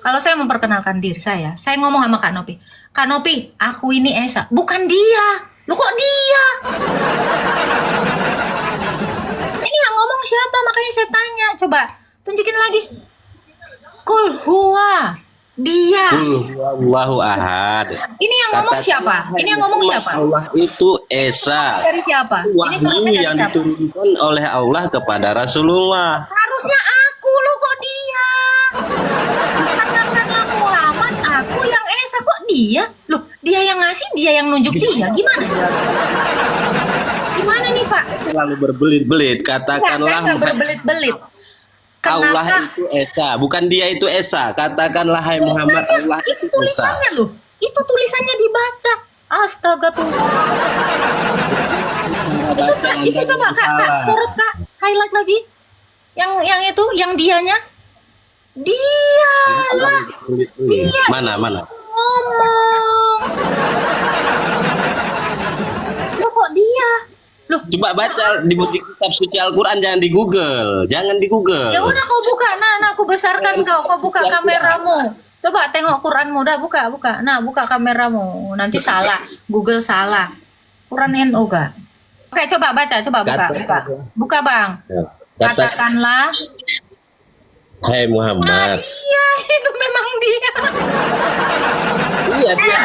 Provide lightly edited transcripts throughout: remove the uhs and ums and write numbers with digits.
Kalau saya memperkenalkan diri saya ngomong sama Kak Nopi. Kak Nopi, aku ini Esa. Bukan dia. Lu kok dia? Ini yang ngomong siapa? Makanya saya tanya. Coba tunjukin lagi. Kul huwa. Dia. Qul huwallahu ahad. Ini yang ngomong siapa? Ini yang ngomong siapa? Allah itu Esa. Dari siapa? Ini Wahyu suratnya dari yang siapa? diturunkan oleh Allah kepada Rasulullah. Harusnya aku, lu kok dia? Katakanlah Muhammad, aku yang Esa, kok dia? Loh, dia yang ngasih, dia yang nunjuk dia. Gimana? Gimana nih, Pak? Selalu berbelit-belit. Enggak, saya Katakanlah nggak berbelit-belit. Allah Kenapa? itu Esa, bukan dia itu Esa. Katakanlah hai Muhammad, Allah Itu itu Esa. tulisannya loh. Itu tulisannya dibaca. Astaga Tuhan. Itu coba Kak, sorot Kak, highlight lagi. Yang itu, yang dianya. Dialah. Dia Mana? ngomong. Loh kok dia? Loh, Coba baca di kitab suci Al-Quran, jangan di Google. Jangan di Google. ya udah kau buka, nah aku besarkan kau buka kameramu. Coba tengok Quranmu, dah buka. Nah, buka kameramu. Nanti salah, Google salah. Quran NU Kak. Oke, coba baca, buka. Buka, Bang. Katakanlah, Hai nah Muhammad. dia, itu memang dia. Iya, dia.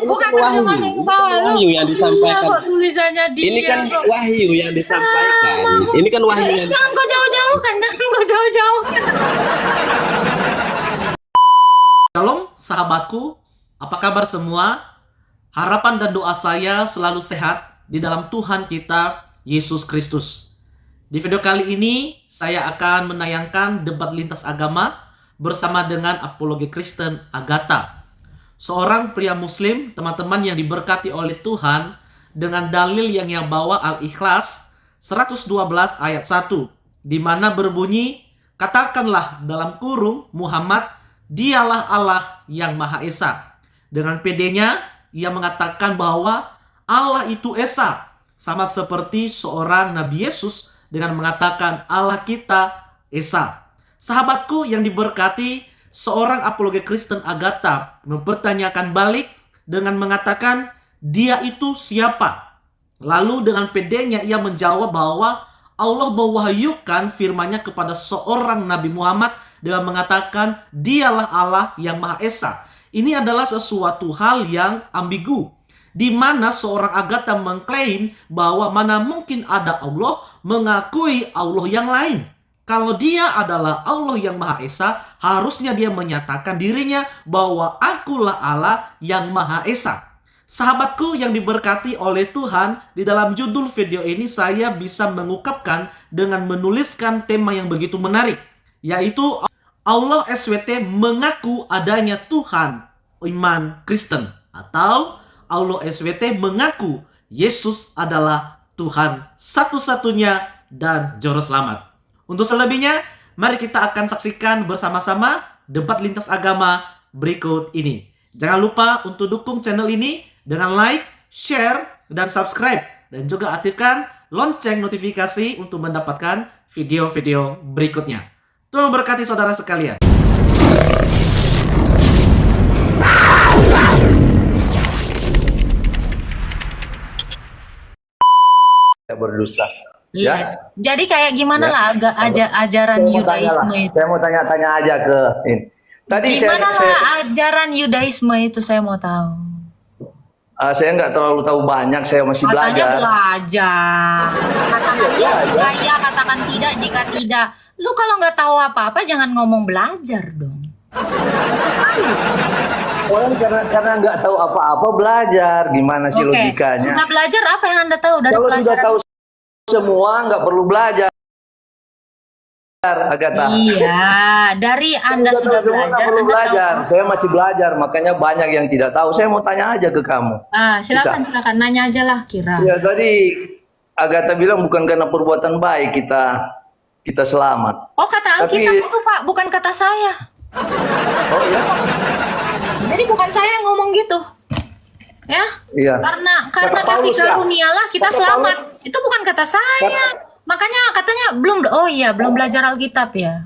Bukan terjemahannya ke bawah lu. Wahyu yang disampaikan. Iya, kok tulisannya dia. Ini kan kok. wahyu yang disampaikan. Ini kan wahyu yang Jangan kau jauh-jauhkan, Shalom sahabatku, apa kabar semua? Harapan dan doa saya selalu sehat di dalam Tuhan kita, Yesus Kristus. Di video kali ini, saya akan menayangkan debat lintas agama bersama dengan apologi Kristen Agatha. Seorang pria muslim, teman-teman yang diberkati oleh Tuhan, dengan dalil yang ia bawa Al-Ikhlas 112 ayat 1, di mana berbunyi, katakanlah dalam kurung Muhammad, dialah Allah yang Maha Esa. Dengan pedenya, ia mengatakan bahwa Allah itu Esa, sama seperti seorang Nabi Yesus dengan mengatakan Allah kita Esa. Sahabatku yang diberkati, seorang apologi Kristen Agatha mempertanyakan balik dengan mengatakan dia itu siapa? Lalu dengan pedenya ia menjawab bahwa Allah mewahyukan firman-Nya kepada seorang Nabi Muhammad dengan mengatakan dialah Allah yang Maha Esa. Ini adalah sesuatu hal yang ambigu, di mana seorang Agatha mengklaim bahwa mana mungkin ada Allah mengakui Allah yang lain. Kalau dia adalah Allah yang Maha Esa, harusnya dia menyatakan dirinya bahwa akulah Allah yang Maha Esa. Sahabatku yang diberkati oleh Tuhan, di dalam judul video ini saya bisa mengungkapkan dengan menuliskan tema yang begitu menarik, yaitu Allah SWT mengaku adanya Tuhan iman Kristen, atau Allah SWT mengaku Yesus adalah Tuhan satu-satunya dan Juru Selamat. Untuk selebihnya, mari kita akan saksikan bersama-sama debat lintas agama berikut ini. Jangan lupa untuk dukung channel ini dengan like, share, dan subscribe. Dan juga aktifkan lonceng notifikasi untuk mendapatkan video-video berikutnya. Tuhan memberkati saudara sekalian. Berdusta. Iya. Ya. Jadi kayak gimana lah ajaran Yudaisme itu? Saya mau tanya-tanya aja ke ini. Tadi Gimana saya lah ajaran Yudaisme itu, saya mau tahu. saya nggak terlalu tahu banyak, saya masih Katanya belajar. Katakan ya, ya, katakan tidak jika tidak. Lu kalau nggak tahu apa-apa jangan ngomong belajar dong. Orang karena nggak tahu apa-apa belajar, gimana sih Oke, logikanya? sudah belajar apa yang Anda tahu dari Kalau sudah pelajaran? tahu semua nggak perlu belajar. Agatha. Iya, dari Anda Kalau sudah tahu semua, nggak belajar, perlu Anda belajar. tahu. Saya masih belajar, makanya banyak yang tidak tahu. Saya mau tanya aja ke kamu. Silakan, nanya aja lah kira. Ya tadi Agatha bilang bukan karena perbuatan baik kita selamat. Oh, kata Alkitab Tapi- itu Pak, bukan kata saya. Oh ya? Jadi bukan saya yang ngomong gitu. Ya? Iya. Karena Kata kasih Paulus, ya? karunialah kita Kata selamat. Paulus. Itu bukan kata saya. Makanya katanya belum belajar Alkitab ya.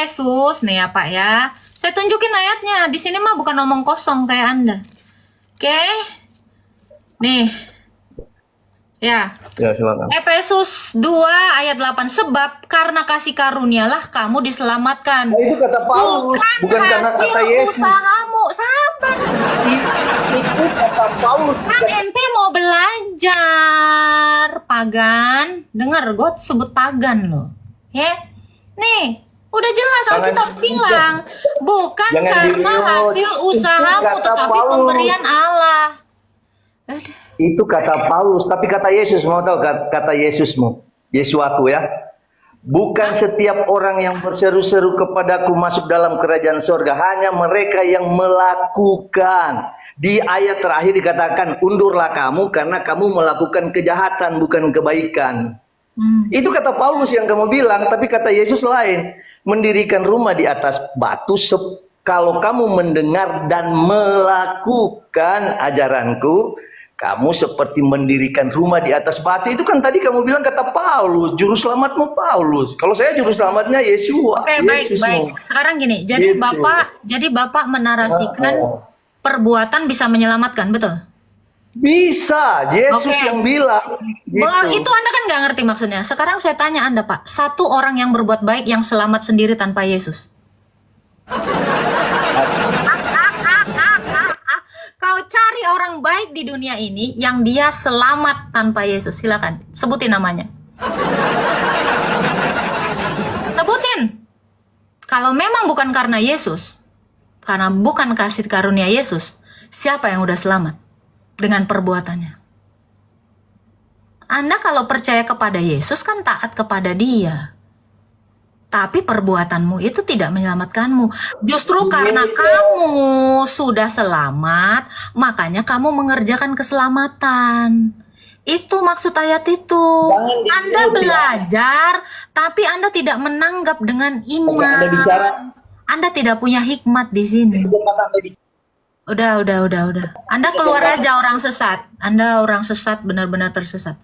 Yesus, nih ya Pak ya. Saya tunjukin ayatnya. Di sini mah bukan omong kosong kayak Anda. Oke. Nih. Ya. Ya, silakan. Efesus 2 ayat 8. Sebab karena kasih karunialah kamu diselamatkan. Nah, itu kata Paulus, bukan karena hasil kata Yesus. usahamu. Sabar. Itu kata Paulus. Kan ente mau belajar. Pagan. Dengar, gue sebut pagan loh. Ya. Nih. Udah jelas Alkitab bilang. Bukan Jangan karena diriut. hasil usahamu. Itu kata Tetapi Paulus. pemberian Allah. Aduh. Itu kata Paulus, tapi kata Yesus, mau tahu kata Yesusmu? Yesuaku ya. Bukan setiap orang yang berseru-seru kepadaku masuk dalam kerajaan sorga, hanya mereka yang melakukan. Di ayat terakhir dikatakan, undurlah kamu karena kamu melakukan kejahatan, bukan kebaikan. Itu kata Paulus yang kamu bilang, tapi kata Yesus lain. Mendirikan rumah di atas batu, kalau kamu mendengar dan melakukan ajaranku, kamu seperti mendirikan rumah di atas batu. Itu kan tadi kamu bilang kata Paulus, juru selamatmu Paulus. Kalau saya juru selamatnya Yesus. Oke, baik. Sekarang gini, jadi Gitu. Bapak menarasikan perbuatan bisa menyelamatkan, betul? Bisa, Yesus Oke. yang bilang. Itu Anda kan nggak ngerti maksudnya. Sekarang saya tanya Anda, Pak. Satu orang yang berbuat baik yang selamat sendiri tanpa Yesus. Kau cari orang baik di dunia ini yang dia selamat tanpa Yesus. Silakan, sebutin namanya. Sebutin. Kalau memang bukan karena Yesus, karena bukan kasih karunia Yesus, siapa yang udah selamat dengan perbuatannya? Anda kalau percaya kepada Yesus kan taat kepada Dia. Tapi perbuatanmu itu tidak menyelamatkanmu. Justru karena kamu sudah selamat, makanya kamu mengerjakan keselamatan. Itu maksud ayat itu. Anda belajar, tapi Anda tidak menanggap dengan iman. Anda tidak punya hikmat di sini. Udah. Anda keluar aja orang sesat. Anda orang sesat, benar-benar tersesat.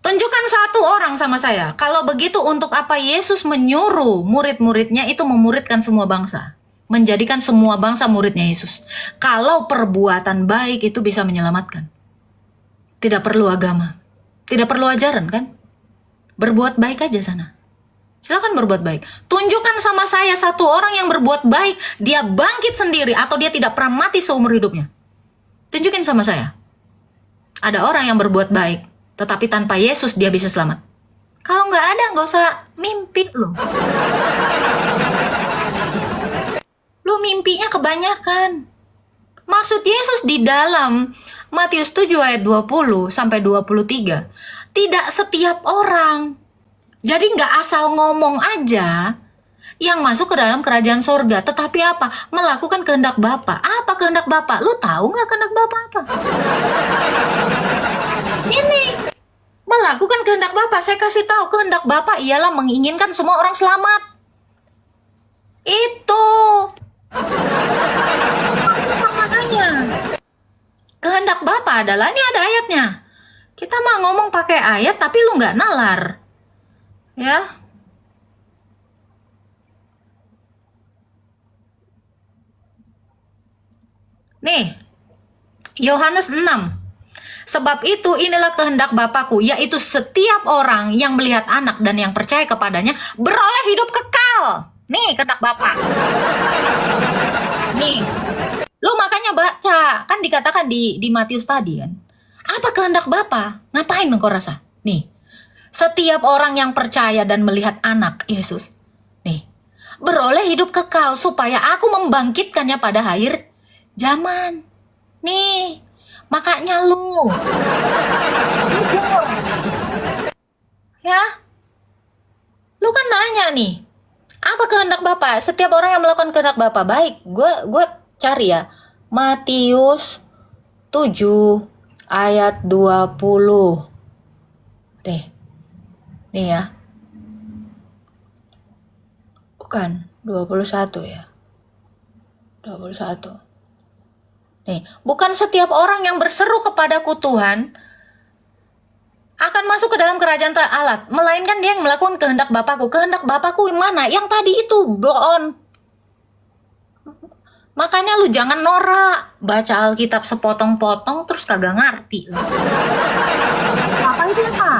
Tunjukkan satu orang sama saya. Kalau begitu untuk apa Yesus menyuruh murid-muridnya itu memuridkan semua bangsa? Menjadikan semua bangsa muridnya Yesus. Kalau perbuatan baik itu bisa menyelamatkan. Tidak perlu agama. Tidak perlu ajaran kan? Berbuat baik aja sana. Silakan berbuat baik. Tunjukkan sama saya satu orang yang berbuat baik. Dia bangkit sendiri atau dia tidak pernah mati seumur hidupnya. Tunjukin sama saya. Ada orang yang berbuat baik. Tetapi tanpa Yesus dia bisa selamat. Kalau nggak ada, nggak usah mimpi lo. Lu mimpinya kebanyakan. Maksud Yesus di dalam Matius 7 ayat 20 sampai 23. Tidak setiap orang. Jadi nggak asal ngomong aja yang masuk ke dalam kerajaan sorga. Tetapi apa? Melakukan kehendak Bapa. Apa kehendak Bapa? Lu tahu nggak kehendak Bapa apa? Ini melakukan kehendak Bapa. Saya kasih tahu kehendak Bapa ialah menginginkan semua orang selamat. Itu makanya kehendak Bapa adalah, ini ada ayatnya. Kita mah ngomong pakai ayat tapi lu nggak nalar, ya. Nih, Yohanes 6. Sebab itu inilah kehendak Bapakku, yaitu setiap orang yang melihat anak dan yang percaya kepadanya beroleh hidup kekal. Nih kehendak Bapa. Nih, lu makanya baca, kan dikatakan di Matius tadi kan. Apa kehendak Bapa? Ngapain engkau rasa? Nih, setiap orang yang percaya dan melihat anak Yesus, nih, beroleh hidup kekal supaya aku membangkitkannya pada akhir zaman. Nih, makanya lu ya, lu kan nanya nih, apa kehendak Bapa? Setiap orang yang melakukan kehendak Bapa baik. Gue cari ya, Matius 7 ayat 20. Nih ya. Bukan, 21 ya. 21. Nih, bukan setiap orang yang berseru kepadaku Tuhan akan masuk ke dalam kerajaan Allah, melainkan dia yang melakukan kehendak Bapakku. Kehendak Bapakku yang mana? Yang tadi itu, boon. Makanya lu jangan norak baca Alkitab sepotong-potong terus kagak ngerti. Apa itu apa?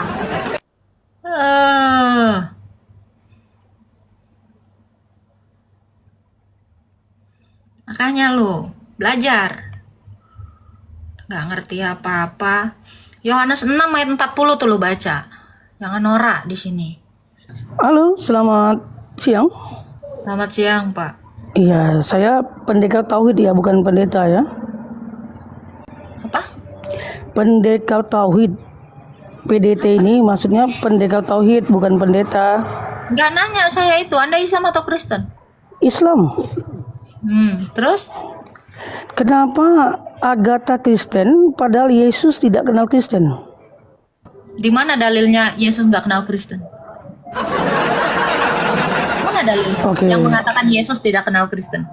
Makanya lu belajar. Nggak ngerti apa-apa. Yohanes 6 ayat 40 tuh lu baca. Jangan norak di sini. Halo, selamat siang. Selamat siang, Pak. Iya, saya pendekar tauhid ya, bukan pendeta ya. Apa? Pendekar tauhid. PDT ini maksudnya pendekar tauhid, bukan pendeta. Nggak nanya saya itu, Anda Islam atau Kristen? Islam. Terus? Kenapa Agatha Kristen padahal Yesus tidak kenal Kristen? Di mana dalilnya Yesus nggak kenal Kristen? Mana dalilnya Oke. yang mengatakan Yesus tidak kenal Kristen?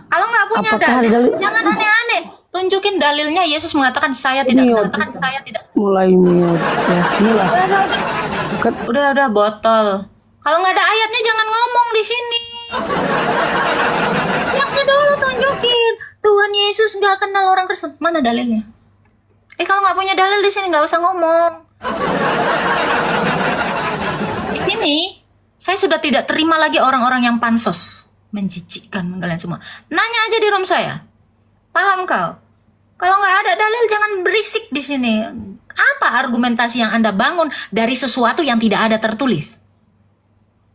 Kalau nggak punya Apakah ada dalil, dalil? jangan aneh-aneh. Tunjukin dalilnya Yesus mengatakan saya tidak kenal Mute. Kristen. Saya tidak. Mulai mute ya. Inilah. Ket- Udah botol. Kalau nggak ada ayatnya jangan ngomong di sini. Ayatnya dulu tunjukin. Tuhan Yesus nggak kenal orang Kristen. Mana dalilnya? Kalau nggak punya dalil di sini nggak usah ngomong. Di sini saya sudah tidak terima lagi orang-orang yang pansos, menjijikkan kalian semua. Nanya aja di room saya. Paham kau? Kalau nggak ada dalil jangan berisik di sini. Apa argumentasi yang Anda bangun dari sesuatu yang tidak ada tertulis?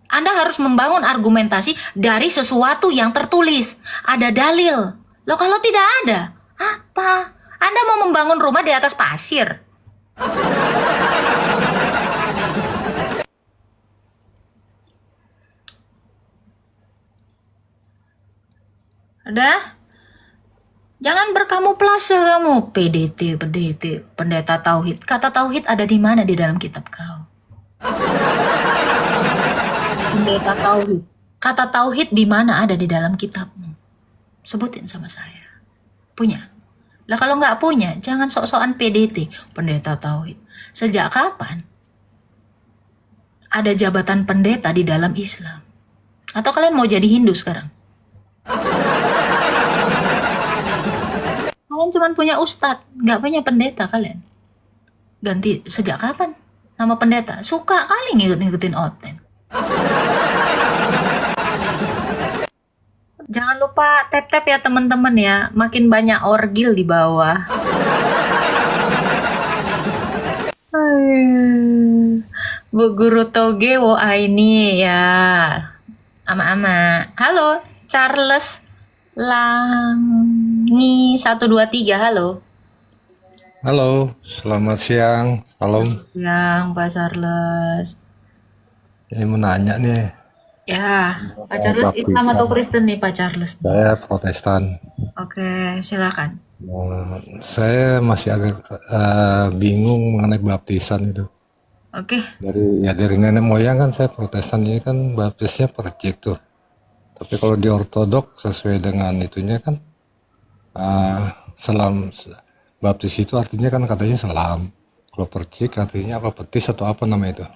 Anda harus membangun argumentasi dari sesuatu yang tertulis. Ada dalil. Loh kalau tidak ada, apa? Anda mau membangun rumah di atas pasir? Udah? Jangan berkamuflase kamu. PDT, pendeta tauhid. Kata tauhid ada di mana di dalam kitab kau? Pendeta tauhid. Kata tauhid di mana ada di dalam kitabmu? Sebutin sama saya. Punya? Lah kalau nggak punya, jangan sok-sokan PDT, pendeta tauhid. Sejak kapan ada jabatan pendeta di dalam Islam? Atau kalian mau jadi Hindu sekarang? Kalian cuma punya ustadz, nggak punya pendeta kalian. Ganti sejak kapan nama pendeta? Suka kali ngikut-ngikutin Oten. Jangan lupa tap-tap ya teman-teman ya. Makin banyak orgil di bawah. Bu Guru Toge wo Aini ya. Ama-ama. Halo, Charles Langi 123. Halo. Halo, selamat siang. Salam. Yang Pak Charles. Ini mau nanya nih, Ya, Pak Charles Islam atau Kristen nih Pak Charles? saya Protestan. Oke, silakan. Saya masih agak bingung mengenai baptisan itu. Oke, Dari nenek moyang kan saya Protestan, ini kan baptisnya percik tuh. Tapi kalau di Ortodok sesuai dengan itunya kan selam baptis itu artinya kan katanya selam. Kalau percik artinya apa, petis atau apa nama itu?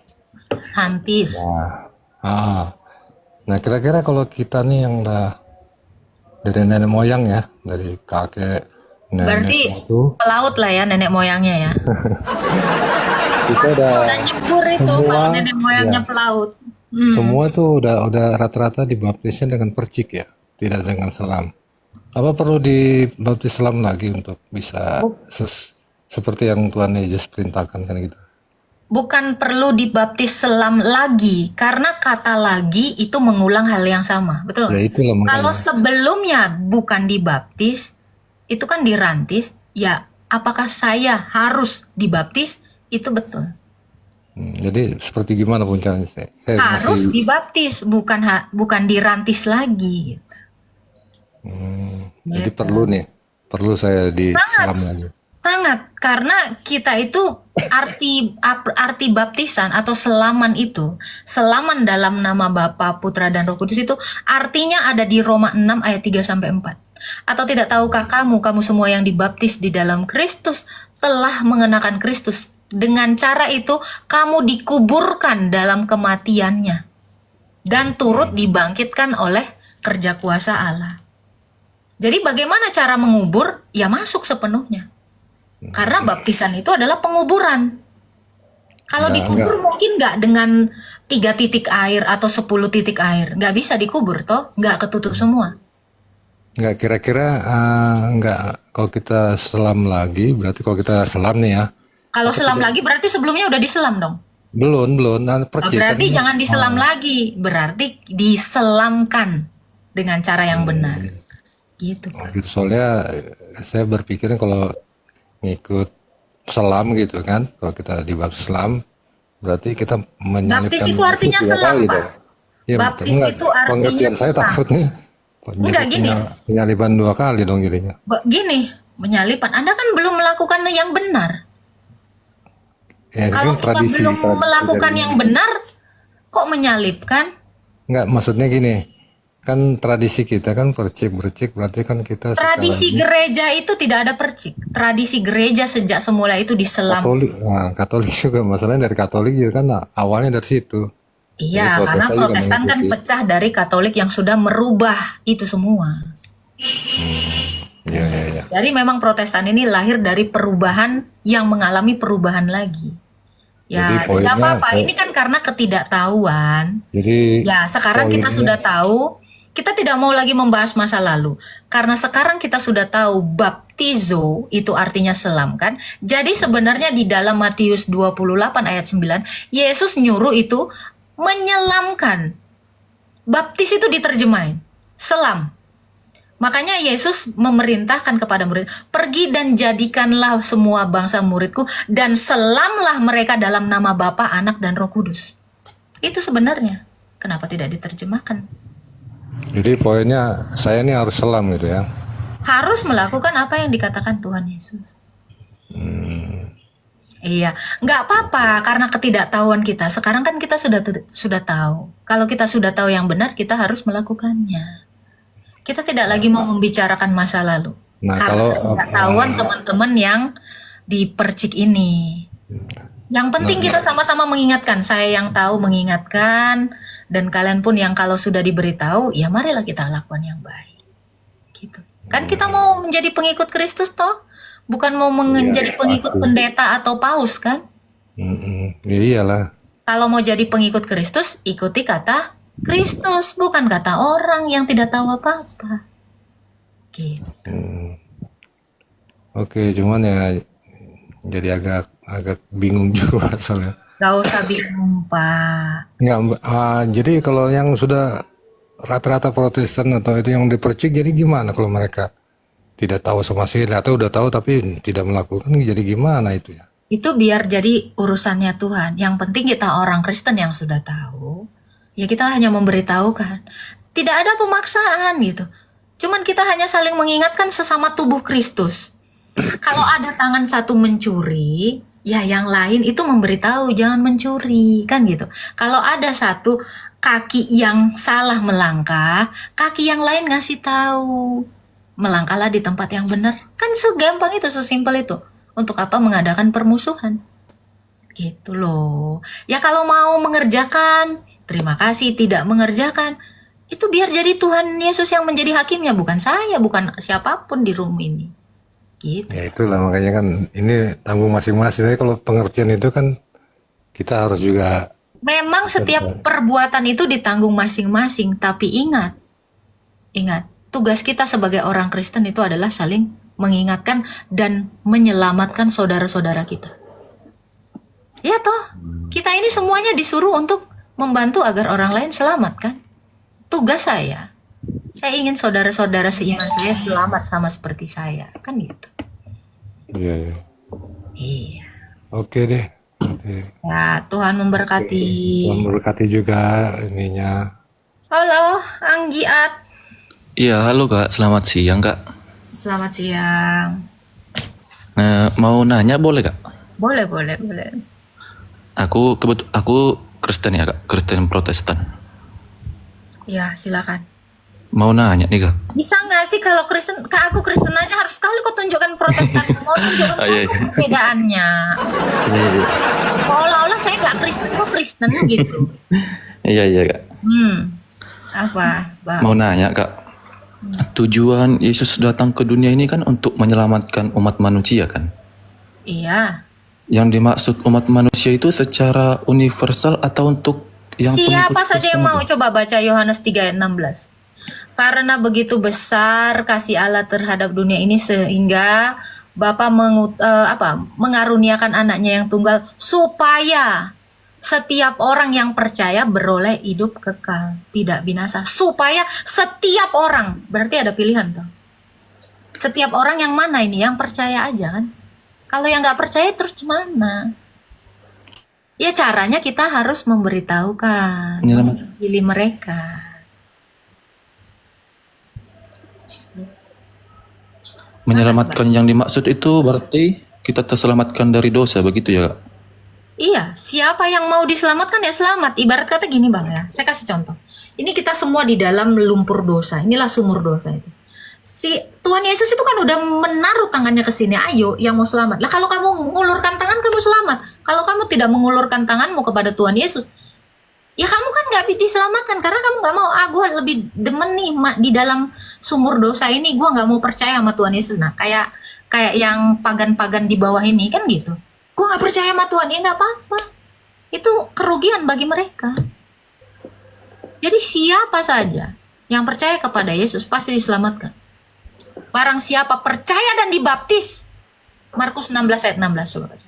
Hantis. Nah, kira-kira kalau kita nih yang udah dari nenek moyang ya, dari kakek, nenek Berarti semua tuh, pelaut lah ya nenek moyangnya ya. kita udah Udah nyebur itu semua, kalau nenek moyangnya ya, pelaut. semua tuh udah rata-rata dibaptisnya dengan percik ya, tidak dengan selam. Apa perlu dibaptis selam lagi untuk bisa seperti yang Tuhan Yesus perintahkan kan gitu? Bukan perlu dibaptis selam lagi, karena kata lagi itu mengulang hal yang sama, betul? Ya itulah Kalau makanya. sebelumnya bukan dibaptis, itu kan dirantis, ya apakah saya harus dibaptis? Itu betul. Jadi seperti gimana puncaknya? Saya Harus masih dibaptis, bukan dirantis lagi. jadi perlu saya di selam lagi. Sangat, karena kita itu arti baptisan atau selaman itu, selaman dalam nama Bapa, Putra dan Roh Kudus itu artinya ada di Roma 6 ayat 3 sampai 4. Atau tidak tahukah kamu semua yang dibaptis di dalam Kristus telah mengenakan Kristus? Dengan cara itu kamu dikuburkan dalam kematiannya dan turut dibangkitkan oleh kerja kuasa Allah. Jadi bagaimana cara mengubur? Ya masuk sepenuhnya. Karena baptisan itu adalah penguburan. Kalau dikubur mungkin nggak dengan 3 titik air atau 10 titik air. Nggak bisa dikubur toh, nggak ketutup semua. Nggak, kira-kira nggak, kalau kita selam lagi, berarti kalau kita selam nih ya, Kalau selam lagi berarti sebelumnya udah diselam dong. belum, Oh, percikan berarti ini. jangan diselam lagi. Berarti diselamkan dengan cara yang benar. Gitu. Gitu, soalnya saya berpikirnya kalau ngikut selam gitu kan, kalau kita dibaptis selam, berarti kita menyalibkan Baptis itu artinya Yesus 2 selam, kali Pak. dong. Iya, Baptis betul. Enggak, itu artinya pengertian saya selam. takutnya Enggak, gini. penyaliban 2 kali dong jadinya. Gini, menyalibkan. Anda kan belum melakukan yang benar. Ya, itu Kalau kan kita belum melakukan jadinya. yang benar, kok menyalibkan? Enggak, maksudnya gini, kan tradisi kita kan percik berarti kan kita Tradisi gereja itu tidak ada percik. Tradisi gereja sejak semula itu diselam. Katolik, nah, Katolik juga, masalahnya dari Katolik juga kan, awalnya dari situ. Iya, Jadi karena Protestan juga Protestan kan mengikuti. pecah dari Katolik yang sudah merubah itu semua. Iya. Jadi memang Protestan ini lahir dari perubahan yang mengalami perubahan lagi. Ya, Jadi poinnya, tidak apa-apa. Ini kan karena ketidaktahuan. Jadi Ya, sekarang kita poinnya- sudah tahu. Kita tidak mau lagi membahas masa lalu. Karena sekarang kita sudah tahu baptizo itu artinya selam kan. Jadi sebenarnya di dalam Matius 28 ayat 9, Yesus nyuruh itu menyelamkan. Baptis itu diterjemahin selam. Makanya Yesus memerintahkan kepada murid, pergi dan jadikanlah semua bangsa muridku dan selamlah mereka dalam nama Bapa, Anak, dan Roh Kudus. Itu sebenarnya. Kenapa tidak diterjemahkan? jadi poinnya saya ini harus selam gitu ya. Harus melakukan apa yang dikatakan Tuhan Yesus. Iya, nggak apa-apa karena ketidaktahuan kita. Sekarang kan kita sudah tahu. Kalau kita sudah tahu yang benar, kita harus melakukannya. Kita tidak lagi mau membicarakan masa lalu. Nah, Karena kalau ketidaktahuan teman-teman yang dipercik ini. Yang penting kita sama-sama mengingatkan. Saya yang tahu mengingatkan, dan kalian pun yang kalau sudah diberitahu, ya marilah kita lakukan yang baik. Gitu. Kan kita mau menjadi pengikut Kristus toh, bukan mau menjadi pengikut pendeta atau paus kan? Ya iyalah. Kalau mau jadi pengikut Kristus, ikuti kata Kristus, bukan kata orang yang tidak tahu apa-apa. Gitu. Oke, cuman ya jadi agak bingung juga soalnya. Gak usah bingung, Pak. Nggak, jadi kalau yang sudah rata-rata Protestan atau itu yang dipercik, jadi gimana kalau mereka tidak tahu sama sekali atau udah tahu tapi tidak melakukan, jadi gimana itu ya? Itu biar jadi urusannya Tuhan. Yang penting kita orang Kristen yang sudah tahu, ya kita hanya memberitahukan. Tidak ada pemaksaan gitu. Cuman kita hanya saling mengingatkan sesama tubuh Kristus. Kalau ada tangan satu mencuri, ya yang lain itu memberitahu jangan mencuri, kan gitu. Kalau ada satu kaki yang salah melangkah, kaki yang lain ngasih tahu. Melangkahlah di tempat yang benar. Kan segampang itu, sesimpel itu. Untuk apa mengadakan permusuhan? Gitu loh. Ya kalau mau mengerjakan, terima kasih. Tidak mengerjakan, itu biar jadi Tuhan Yesus yang menjadi hakimnya. Bukan saya, bukan siapapun di room ini. Gitu. Ya itulah makanya kan ini tanggung masing-masing. Tapi kalau pengertian itu kan kita harus juga Memang setiap perbuatan itu ditanggung masing-masing. Tapi ingat, tugas kita sebagai orang Kristen itu adalah saling mengingatkan dan menyelamatkan saudara-saudara kita. Ya toh, kita ini semuanya disuruh untuk membantu agar orang lain selamat kan. Tugas saya ingin saudara-saudara seiman saya selamat sama seperti saya, kan gitu. Iya. Iya. Oke deh. Nanti Ya, Tuhan memberkati. Tuhan memberkati juga ininya. Halo, Anggiat. Iya, halo Kak, selamat siang Kak. Selamat siang. Mau nanya boleh Kak? Boleh. Aku Kristen ya Kak, Kristen Protestan. Ya, silakan. Mau nanya nih kak. Bisa nggak sih kalau Kristen, Kak, aku Kristen aja harus sekali kau tunjukkan Protestan, mau tunjukkan Oh, iya, apa iya. perbedaannya. Iya, iya. Seolah-olah saya nggak Kristen, kok Kristen gitu. Iya, iya kak. Apa, Bang? Mau nanya kak. Tujuan Yesus datang ke dunia ini kan untuk menyelamatkan umat manusia kan? Iya. Yang dimaksud umat manusia itu secara universal atau untuk yang Siapa pengikut saja yang Kristen mau, aja? coba baca Yohanes 3 ayat 16. Karena begitu besar kasih Allah terhadap dunia ini sehingga Bapa mengaruniakan anaknya yang tunggal supaya setiap orang yang percaya beroleh hidup kekal, tidak binasa. Supaya setiap orang, berarti ada pilihan tuh. Setiap orang yang mana ini? Yang percaya aja kan? Kalau yang nggak percaya terus gimana? Ya caranya kita harus memberitahukan, Menyelamat- menginjili mereka. Menyelamatkan yang dimaksud itu berarti kita terselamatkan dari dosa begitu ya kak? Iya, siapa yang mau diselamatkan ya selamat. Ibarat kata gini Bang ya, saya kasih contoh. Ini kita semua di dalam lumpur dosa, inilah sumur dosa itu. Si Tuhan Yesus itu kan udah menaruh tangannya ke sini, ayo yang mau selamat. Lah kalau kamu mengulurkan tangan kamu selamat. Kalau kamu tidak mengulurkan tanganmu kepada Tuhan Yesus, ya kamu kan nggak diselamatkan karena kamu nggak mau. Gue lebih demen nih di dalam sumur dosa ini, gue nggak mau percaya sama Tuhan Yesus. Nah kayak yang pagan-pagan di bawah ini kan gitu. Gue nggak percaya sama Tuhan, ya nggak apa-apa. Itu kerugian bagi mereka. Jadi siapa saja yang percaya kepada Yesus pasti diselamatkan. Barang siapa percaya dan dibaptis, Markus 16 ayat 16 coba baca.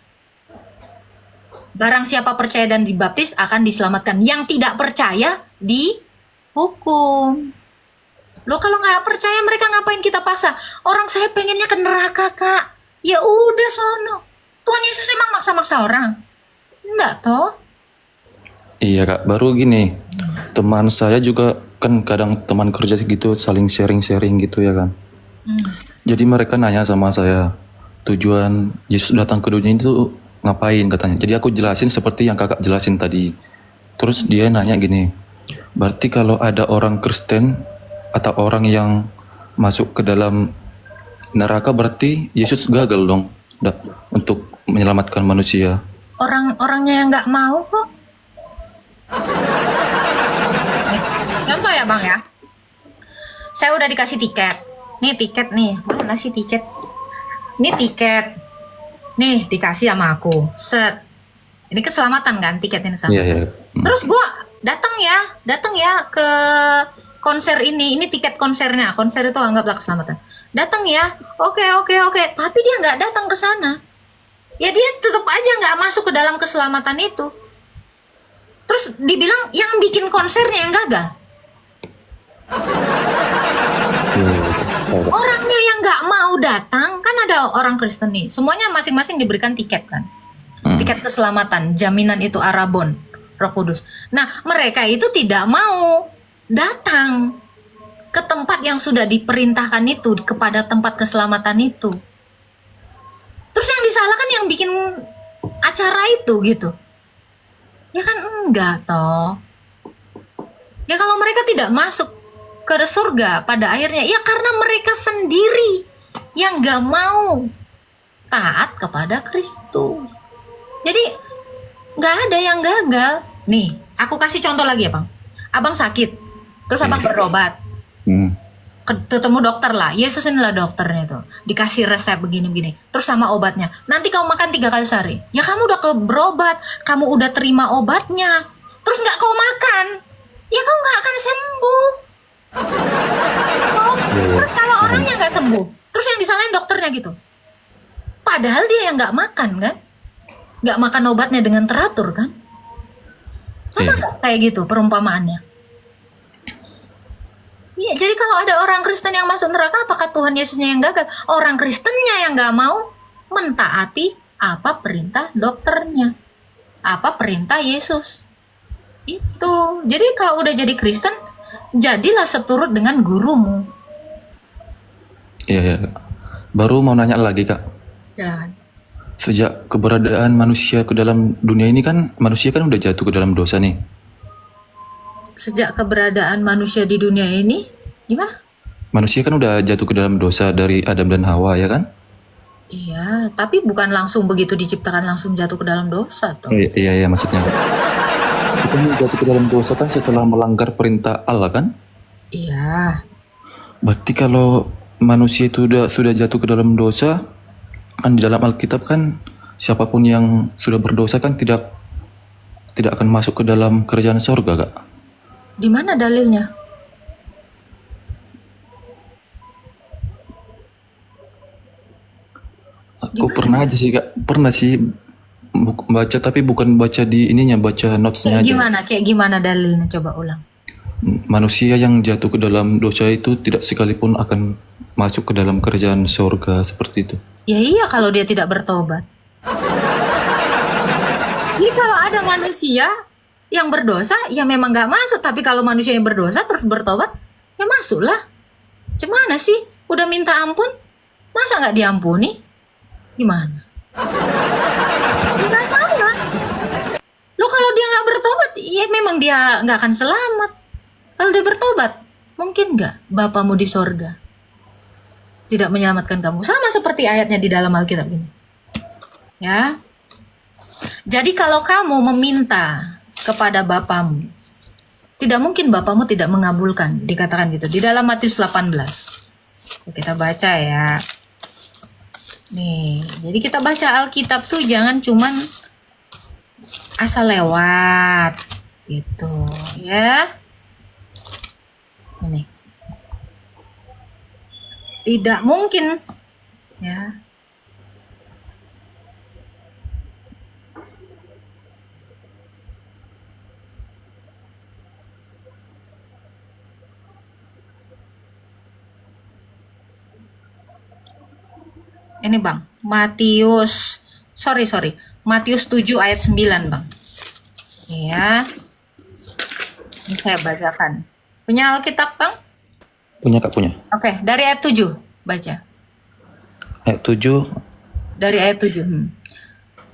Barang siapa percaya dan dibaptis akan diselamatkan. Yang tidak percaya dihukum. Loh kalau nggak percaya mereka ngapain kita paksa? Orang saya pengennya ke neraka kak. Ya udah sono. Tuhan Yesus emang maksa-maksa orang? Enggak toh? Iya kak, baru gini, teman saya juga kan kadang teman kerja gitu saling sharing-sharing gitu ya kan. Jadi mereka nanya sama saya, tujuan Yesus datang ke dunia itu ngapain katanya. Jadi aku jelasin seperti yang kakak jelasin tadi. Terus dia nanya gini, berarti kalau ada orang Kristen atau orang yang masuk ke dalam neraka berarti Yesus gagal dong untuk menyelamatkan manusia. Orang-orangnya yang nggak mau kok. Contoh ya bang ya, saya udah dikasih tiket. Nih tiket nih, mana sih tiket? Ini tiket, nih dikasih sama aku. Set, ini keselamatan kan tiket ini sama. Iya iya. Terus gue datang ya ke konser ini tiket konsernya. Konser itu anggaplah keselamatan. Datang ya, oke. Tapi dia nggak datang ke sana. Ya dia tetap aja nggak masuk ke dalam keselamatan itu. Terus dibilang yang bikin konsernya yang gagal. Orangnya yang nggak mau datang, kan ada orang Kristen nih. Semuanya masing-masing diberikan tiket kan. Tiket keselamatan, jaminan itu Arabon, Roh Kudus. Nah, mereka itu tidak mau datang ke tempat yang sudah diperintahkan itu, kepada tempat keselamatan itu. Terus yang disalahkan yang bikin acara itu gitu. Ya kan enggak toh. Ya kalau mereka tidak masuk ke surga pada akhirnya, ya karena mereka sendiri yang gak mau taat kepada Kristus. Jadi gak ada yang gagal. Nih, aku kasih contoh lagi ya bang. Abang sakit, terus abang berobat. Ketemu dokter lah, Yesus inilah dokternya tuh, dikasih resep begini-begini, terus sama obatnya, nanti kamu makan 3 kali sehari. Ya kamu udah berobat, kamu udah terima obatnya, terus nggak kau makan, ya kau nggak akan sembuh. Terus kalau orangnya nggak sembuh, terus yang disalahin dokternya gitu, padahal dia yang nggak makan kan, nggak makan obatnya dengan teratur kan. Sama nggak kayak gitu perumpamaannya? Iya, jadi kalau ada orang Kristen yang masuk neraka, apakah Tuhan Yesusnya yang gagal? Orang Kristennya yang nggak mau mentaati apa perintah dokternya, apa perintah Yesus. Itu. Jadi kalau udah jadi Kristen, jadilah seturut dengan gurumu. Iya iya. Baru mau nanya lagi kak. Jangan. Sejak keberadaan manusia ke dalam dunia ini kan manusia kan udah jatuh ke dalam dosa nih. Sejak keberadaan manusia di dunia ini, Gimana? Manusia kan udah jatuh ke dalam dosa dari Adam dan Hawa ya kan? Iya, tapi bukan langsung begitu diciptakan langsung jatuh ke dalam dosa toh. Iya maksudnya. Kita jatuh ke dalam dosa kan setelah melanggar perintah Allah kan? Iya. Berarti kalau manusia itu sudah jatuh ke dalam dosa, kan di dalam Alkitab kan siapapun yang sudah berdosa kan tidak akan masuk ke dalam kerajaan sorga, Kak. Di mana dalilnya? Aku pernah aja sih, Kak. Pernah sih baca, tapi bukan baca di ininya, baca notesnya Kayak aja. gimana? Kayak gimana dalilnya? Coba ulang. Manusia yang jatuh ke dalam dosa itu tidak sekalipun akan masuk ke dalam kerajaan sorga seperti itu. Ya iya kalau dia tidak bertobat. Jadi kalau ada manusia yang berdosa, ya memang nggak masuk. Tapi kalau manusia yang berdosa terus bertobat, ya masuklah. Gimana sih? Udah minta ampun, masa nggak diampuni? Gimana? Nggak sama. Lo kalau dia nggak bertobat, ya memang dia nggak akan selamat. Kalau dia bertobat, mungkin nggak Bapamu di sorga tidak menyelamatkan kamu? Sama seperti ayatnya di dalam Alkitab ini. Ya. Jadi kalau kamu meminta kepada Bapamu, tidak mungkin Bapamu tidak mengabulkan, dikatakan gitu. Di dalam Matius 18. Kita baca ya. Nih, jadi kita baca Alkitab tuh jangan cuman asal lewat gitu, ya. Ini. Tidak mungkin, ya. Ini Bang, Matius 7 ayat 9 Bang. Ya. Ini saya bacakan. Punya Alkitab Bang? Punya, Kak, punya. Oke, dari ayat 7 baca. Ayat 7, Dari ayat 7.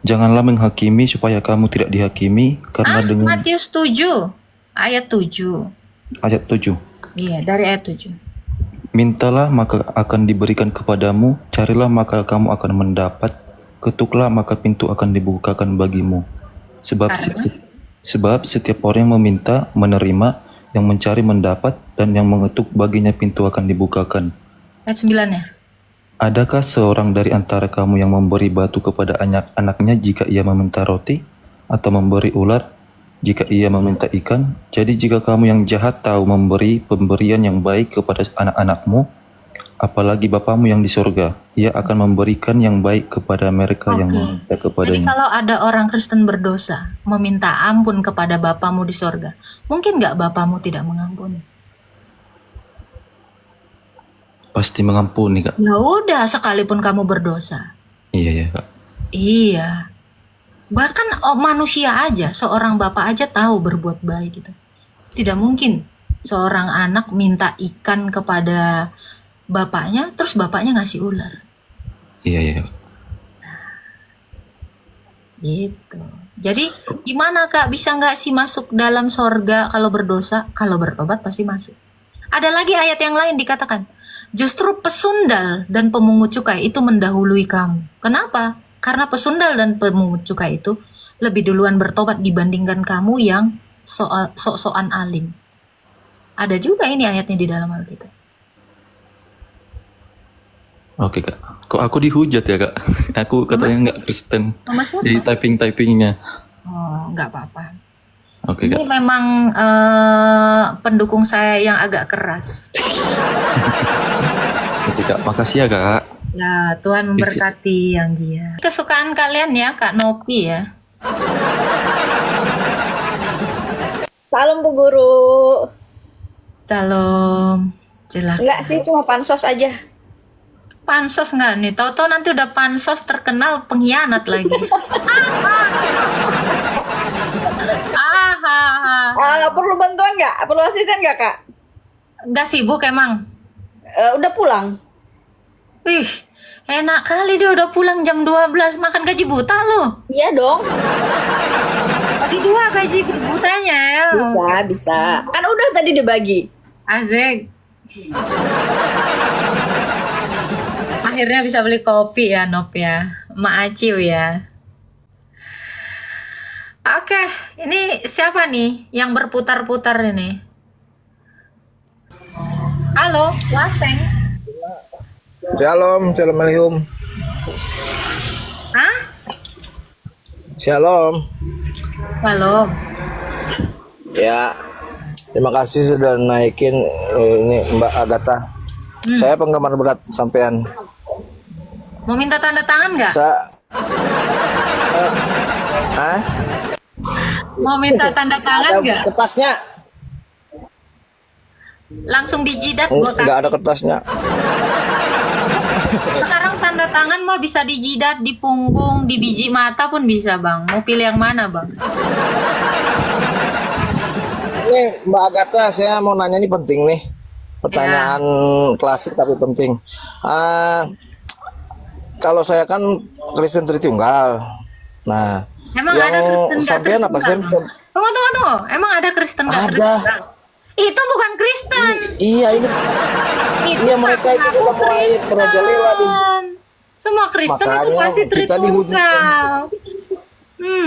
janganlah menghakimi supaya kamu tidak dihakimi, karena dengan Matius 7 ayat 7. ayat 7. Iya, dari ayat 7. Mintalah maka akan diberikan kepadamu, carilah maka kamu akan mendapat, ketuklah maka pintu akan dibukakan bagimu. Sebab setiap orang yang meminta menerima, yang mencari mendapat, dan yang mengetuk baginya pintu akan dibukakan. Ayat 9 ya. Adakah seorang dari antara kamu yang memberi batu kepada anak-anaknya jika ia meminta roti, atau memberi ular jika ia meminta ikan? Jadi jika kamu yang jahat tahu memberi pemberian yang baik kepada anak-anakmu, apalagi Bapamu yang di surga, ia akan memberikan yang baik kepada mereka yang meminta Jadi kepadanya. kalau ada orang Kristen berdosa meminta ampun kepada Bapamu di sorga, mungkin nggak Bapamu tidak mengampuni? Pasti mengampuni, Kak. Ya udah, sekalipun kamu berdosa. Iya ya, Kak. Iya. Bahkan manusia aja, seorang bapak aja tahu berbuat baik gitu. Tidak mungkin seorang anak minta ikan kepada bapaknya, terus bapaknya ngasih ular. Iya ya, Kak. Gitu. Jadi gimana Kak, bisa nggak sih masuk dalam sorga kalau berdosa? Kalau bertobat pasti masuk. Ada lagi ayat yang lain dikatakan, justru pesundal dan pemungut cukai itu mendahului kamu. Kenapa? Karena pesundal dan pemungut cukai itu lebih duluan bertobat dibandingkan kamu yang sok-sokan alim. Ada juga ini ayatnya di dalam Alkitab. Oke, Kak. Kok aku dihujat ya, Kak? Aku katanya nggak Kristen. Sama siapa? Di typing-typingnya. Oh, nggak apa-apa. Oke, Ini Kak. memang pendukung saya yang agak keras. Oke, Kak. Makasih ya, Kak. Ya, Tuhan memberkati yang dia. Kesukaan kalian ya, Kak Nopi ya. Salam Bu Guru. Salam. Silakan. Enggak sih, cuma pansos aja. Pansos nggak nih? Tahu-tahu nanti udah pansos terkenal pengkhianat lagi. Perlu bantuan nggak? Perlu asisten nggak, Kak? Nggak sibuk emang? Udah pulang. Wih, enak kali dia udah pulang jam 12, makan gaji buta lo. Iya dong. Bagi 2 gaji butanya ya. Bisa. Kan udah tadi dibagi. Asik. Akhirnya bisa beli kopi ya, Nop ya. Mak Aciu ya. Oke, ini siapa nih yang berputar-putar ini? Halo, Waseng. Shalom, shalom alaikum. Hah? Shalom. Halo. Ya, terima kasih sudah naikin ini Mbak Agatha. Saya penggemar berat sampean. Mau minta tanda tangan nggak? Mau minta tanda tangan nggak? Kertasnya? Langsung dijidat gue Nggak ada kertasnya. Sekarang tanda tangan mah bisa dijidat, di punggung, di biji mata pun bisa, Bang. Mau pilih yang mana, Bang? Ini Mbak Agatha, saya mau nanya nih penting nih. Pertanyaan klasik tapi penting. Kalau saya kan Kristen Tritunggal. Nah, Emang yang ada Kristen nggak sampean apa sih? Tritunggal? Tunggu. Emang ada Kristen nggak Ada. Tritunggal? Itu bukan Kristen. Iya ini. Iya mereka itu sudah mulai merajalela nih. Semua Kristen itu Makanya pasti kita Tritunggal.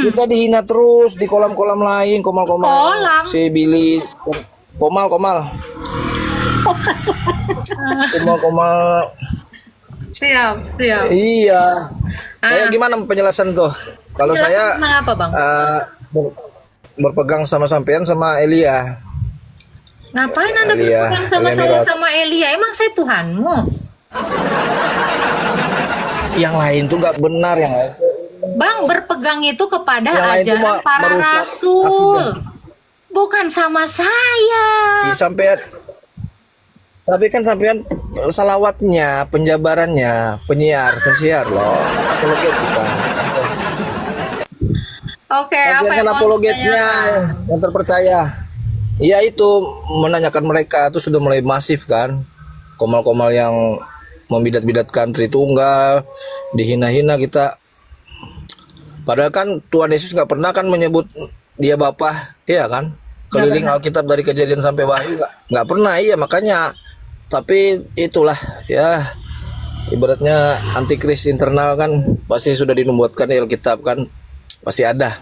Kita dihina terus di kolam-kolam lain, komal-komal. Kolam? Si Billy, komal. Komal. Siap. Iya. Kayak gimana penjelasan tuh? Kalau saya Tentang apa, Bang? berpegang sama sampean sama Elia. Ngapain Anda Elia, berpegang sama Elia saya Mirat. sama Elia? Emang saya Tuhanmu? Yang lain tuh nggak benar yang lain. Bang, berpegang itu kepada Yang lain itu ajaran para merusak rasul. akidah. Bukan sama saya. Sampean. Tapi kan sampean salawatnya, penjabarannya, pensiar loh. Apologetika. Oke, Sampean apa kan yang mau apologetnya ditanyakan? yang terpercaya. Iya itu menanyakan mereka itu sudah mulai masif kan. Komal-komal yang membidat-bidatkan Tritunggal, dihina-hina kita. Padahal kan Tuhan Yesus nggak pernah kan menyebut dia Bapa, iya kan? Keliling Alkitab dari Kejadian sampai Wahyu nggak pernah, iya makanya. Tapi itulah ya ibaratnya antikris internal kan pasti sudah dinubuatkan di Alkitab kan pasti ada.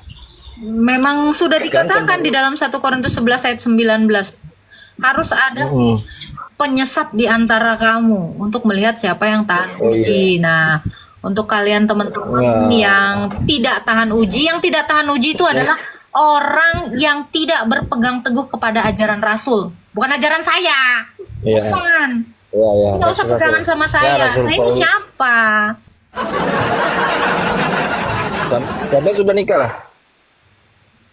Memang sudah dikatakan di dalam 1 Korintus 11 ayat 19. Harus ada penyesat di antara kamu untuk melihat siapa yang tahan uji. Nah, untuk kalian teman-teman yang tidak tahan uji, yang tidak tahan uji itu adalah orang yang tidak berpegang teguh kepada ajaran Rasul. Bukan ajaran saya. Iya. Bukan. Ya, Nggak usah pegangan sama saya. Rasul Saya ini Paulus. siapa? Sampai sudah nikah lah.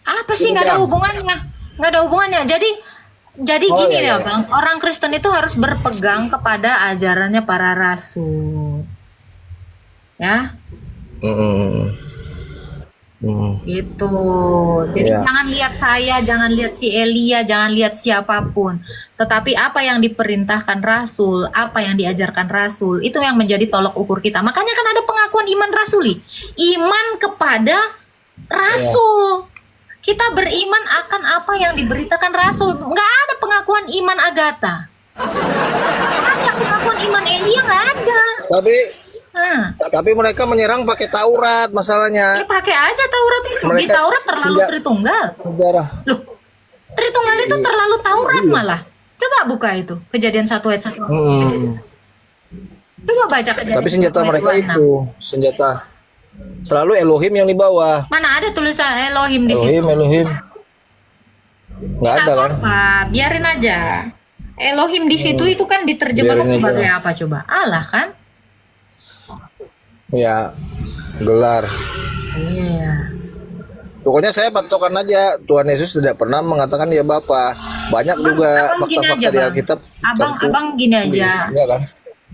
Apa sih, nggak ada hubungannya? Nggak ada hubungannya. Jadi gini iya, ya, iya. Bang. Orang Kristen itu harus berpegang kepada ajarannya para rasul. Ya, gitu. Jadi Iya. jangan lihat saya, jangan lihat si Elia, jangan lihat siapapun. Tetapi apa yang diperintahkan rasul, apa yang diajarkan rasul, itu yang menjadi tolok ukur kita. Makanya kan ada pengakuan iman rasuli. Iman kepada rasul. Kita beriman akan apa yang diberitakan rasul. Nggak ada pengakuan iman Agatha. Ada pengakuan iman Elia, nggak ada. Tapi mereka menyerang pakai Taurat masalahnya. Pakai aja Taurat itu. Di Mereka Taurat terlalu tidak- Tritunggal. Sejarah. Loh, Tritunggal itu terlalu Taurat malah. Coba buka itu. Kejadian 1 ayat 1. Coba baca kejadian. Tapi senjata 1 ayat mereka 26. itu senjata selalu Elohim yang dibawa. Mana ada tulisan Elohim di situ? Elohim. Nggak ada kan? Apa? Biarin aja. Elohim di situ itu kan diterjemahkan Biarin aja. sebagai apa coba? Allah kan? Ya, gelar. Iya. Pokoknya saya patokan aja Tuhan Yesus tidak pernah mengatakan dia Bapa. Banyak juga abang gini fakta-fakta aja, di Bang. Alkitab. Abang gini aja. Iya kan?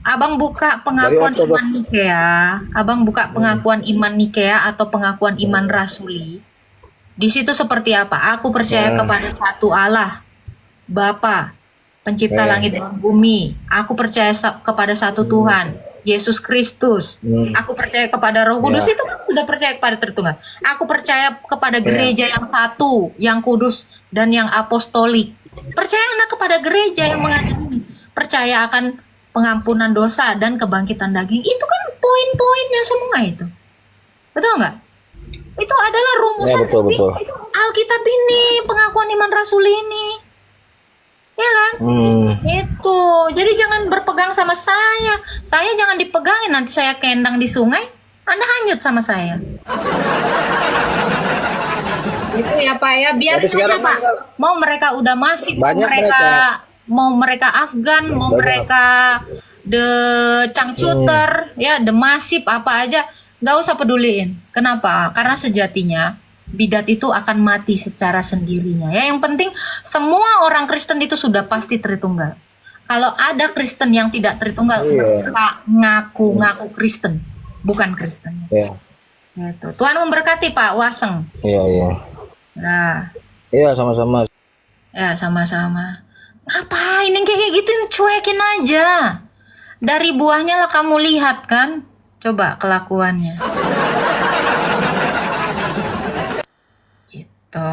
Abang buka pengakuan Dari Ortodoks. iman Nikea. Abang buka pengakuan iman Nikea atau pengakuan iman Rasuli. Di situ seperti apa? Aku percaya kepada satu Allah, Bapa, pencipta langit dan bumi. Aku percaya kepada satu Tuhan, Yesus Kristus. Aku percaya kepada Roh Kudus. Itu kan sudah percaya kepada Tritunggal. Aku percaya kepada gereja yang satu, yang kudus dan yang apostolik. Percaya Anda kepada gereja yang mengajari. percaya akan pengampunan dosa dan kebangkitan daging. Itu kan poin-poinnya semua itu. Betul nggak? Itu adalah rumusan Ya, betul, betul. Alkitab ini, pengakuan iman rasul ini. Ya kan? Itu. Jadi jangan berpegang sama saya. Saya jangan dipegangin, nanti saya kendang di sungai, Anda hanyut sama saya. Itu ya Pak ya, biar Tapi aja sekarang Pak. Mau mereka udah masif, banyak mau mereka Afgan, mau mereka the cangcuter, ya the masif apa aja, nggak usah peduliin. Kenapa? Karena sejatinya bidat itu akan mati secara sendirinya. Ya, yang penting semua orang Kristen itu sudah pasti Tritunggal. Kalau ada Kristen yang tidak Tritunggal, mereka ngaku Kristen, bukan Kristen. Iya. Gitu. Tuhan memberkati Pak Waseng. Iya. Nah, Iya, sama-sama. ya sama-sama. Ngapain yang kayak gitu, cuekin aja. Dari buahnya lah kamu lihat kan. Coba kelakuannya. Gitu.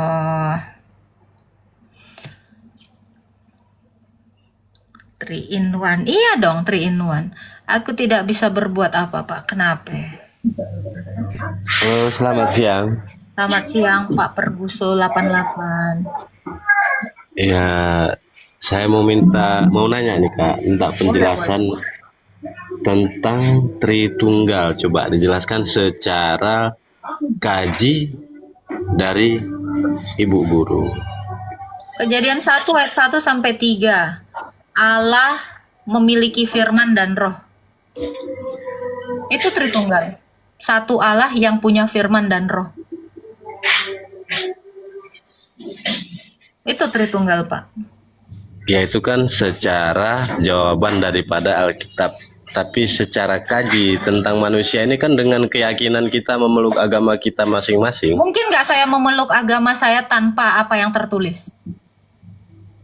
3 in 1. Iya dong, 3 in 1. Aku tidak bisa berbuat apa, Pak. Kenapa? Oh, selamat siang. Selamat siang, Pak Perguso 88. Ya, saya mau nanya nih Kak, minta penjelasan tentang Tritunggal. Coba dijelaskan secara kaji dari Ibu Guru. Kejadian 1 ayat 1 sampai 3. Allah memiliki firman dan roh. Itu Tritunggal. Satu Allah yang punya firman dan roh. Itu Tritunggal, Pak. Ya itu kan secara jawaban daripada Alkitab. Tapi secara kaji tentang manusia ini kan dengan keyakinan kita memeluk agama kita masing-masing. Mungkin nggak saya memeluk agama saya tanpa apa yang tertulis?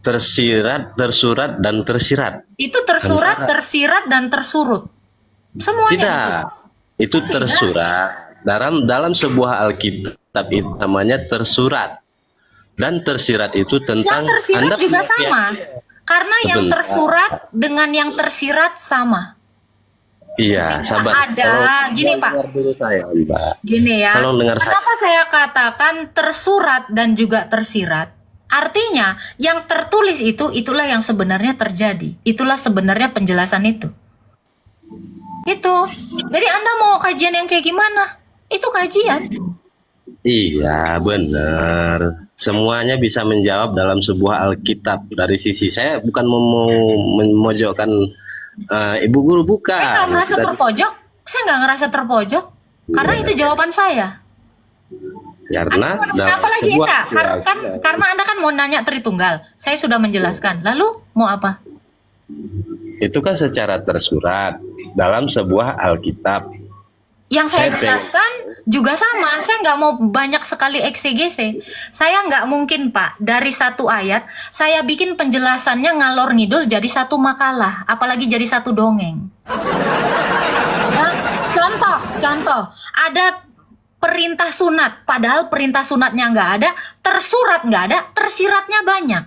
Tersirat, tersurat, dan tersirat. Itu tersurat, tersirat, dan tersurut. Semuanya. Tidak, itu tersurat. Dalam sebuah Alkitab itu namanya tersurat. Dan tersirat itu tentang Yang tersirat Anda juga punya sama. Karena yang Sebentar. tersurat dengan yang tersirat sama. Iya, sabar. Ada, gini Pak. Dengar dulu saya, Mbak. Gini ya, Tolong dengar saya. kenapa saya katakan tersurat dan juga tersirat? Artinya, yang tertulis itu, itulah yang sebenarnya terjadi. Itulah sebenarnya penjelasan itu. Itu. Jadi Anda mau kajian yang kayak gimana? Itu kajian. Iya, benar. Semuanya bisa menjawab dalam sebuah Alkitab. Dari sisi saya bukan mau memojokkan Ibu Guru, bukan. Saya nggak merasa terpojok. Saya nggak ngerasa terpojok. Karena itu jawaban saya. Karena Anda mau dalam apa lagi sebuah ya? Karena Anda kan mau nanya Tritunggal. Saya sudah menjelaskan. Lalu mau apa? itu kan secara tersurat dalam sebuah Alkitab. Yang saya Saya jelaskan juga sama. Saya nggak mau banyak sekali eksegese. Saya nggak mungkin Pak dari satu ayat saya bikin penjelasannya ngalor ngidul jadi satu makalah, apalagi jadi satu dongeng. Nah, contoh, ada perintah sunat, padahal perintah sunatnya nggak ada, tersurat nggak ada, tersiratnya banyak.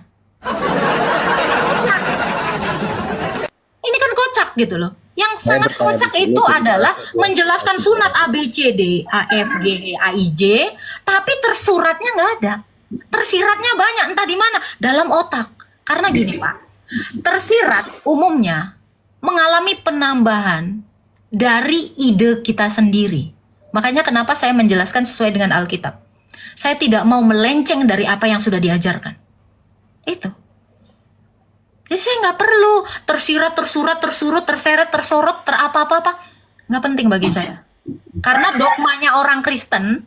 Ini kan kocak gitu loh. Yang sangat kocak itu adalah menjelaskan sunat A, B, C, D, A, F, G, E, A, I, J, tapi tersuratnya nggak ada. Tersiratnya banyak, entah di mana, dalam otak. Karena gini Pak, tersirat umumnya mengalami penambahan dari ide kita sendiri. Makanya kenapa saya menjelaskan sesuai dengan Alkitab. Saya tidak mau melenceng dari apa yang sudah diajarkan. Itu. Jadi saya nggak perlu tersirat, tersurat, tersurut, terseret, tersorot, terapa-apa-apa. Nggak penting bagi saya. Karena dogmanya orang Kristen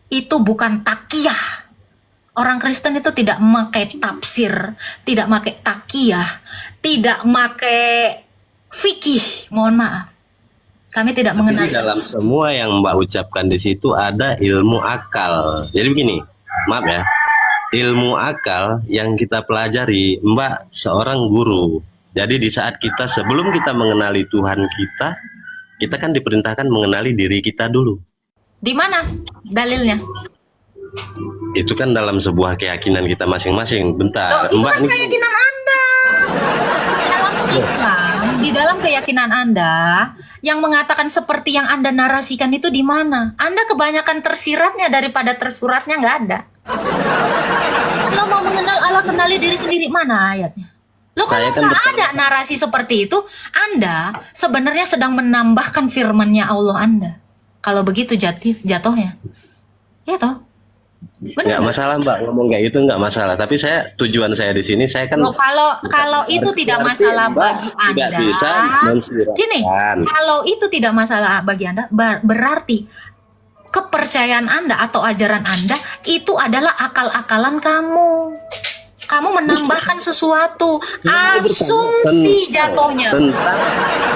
itu bukan takiyah. Orang Kristen itu tidak memakai tafsir, tidak memakai takiyah, tidak memakai fikih. Mohon maaf. Kami tidak mengenal. Jadi dalam semua yang Mbak ucapkan di situ ada ilmu akal. Jadi begini, maaf ya. Ilmu akal yang kita pelajari, Mbak seorang guru. Jadi di saat kita sebelum kita mengenali Tuhan kita kan diperintahkan mengenali diri kita dulu. Di mana dalilnya? Itu kan dalam sebuah keyakinan kita masing-masing. Bentar, Loh, itu Mbak kan keyakinan Anda. Dalam Islam, di dalam keyakinan Anda, yang mengatakan seperti yang Anda narasikan itu di mana? Anda kebanyakan tersiratnya daripada tersuratnya, nggak ada. Kalau mau mengenal Allah, kenali diri sendiri, mana ayatnya? Lo kalau Saya kan nggak bertanya- ada narasi seperti itu, Anda sebenarnya sedang menambahkan firman-Nya Allah Anda. Kalau begitu jatuhnya. Ya toh? Nggak masalah Mbak, ngomong kayak gitu nggak masalah. Tapi tujuan saya di sini, saya kan Loh, kalau itu tidak berarti masalah Mbak bagi tidak Anda, bisa mensiratkan. gini, kalau itu tidak masalah bagi Anda, berarti kepercayaan Anda atau ajaran Anda itu adalah akal-akalan kamu. Kamu menambahkan sesuatu, asumsi jatuhnya. Tentang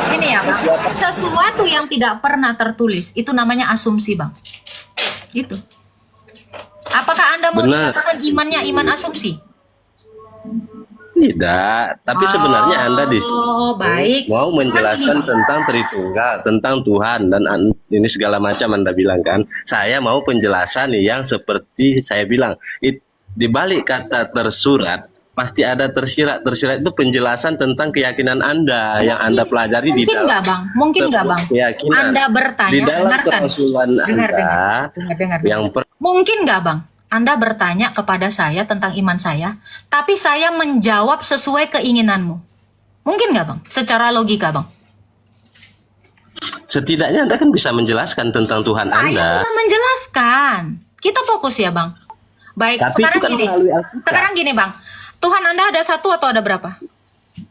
Gini ya Bang, sesuatu yang tidak pernah tertulis itu namanya asumsi Bang. Gitu. Apakah Anda mau Benar. dikatakan imannya iman asumsi? tidak, tapi sebenarnya Anda di sini Baik. mau menjelaskan Gini, tentang Tritunggal, tentang Tuhan dan ini segala macam Anda bilang kan. Saya mau penjelasan yang seperti saya bilang. Di balik kata tersurat pasti ada tersirat. Tersirat itu penjelasan tentang keyakinan Anda yang Anda pelajari di mungkin dalam nggak Bang? Mungkin nggak Bang? keyakinan. Anda bertanya, Di dalam dengarkan. kerasulan Dengar. Anda yang Mungkin nggak Bang? Anda bertanya kepada saya tentang iman saya, tapi saya menjawab sesuai keinginanmu. Mungkin nggak Bang? Secara logika Bang? setidaknya Anda kan bisa menjelaskan tentang Tuhan Saya Anda. sudah menjelaskan. Kita fokus ya Bang. Baik, Tapi sekarang itu kan gini. melalui Alkitab. Sekarang gini Bang. Tuhan Anda ada satu atau ada berapa?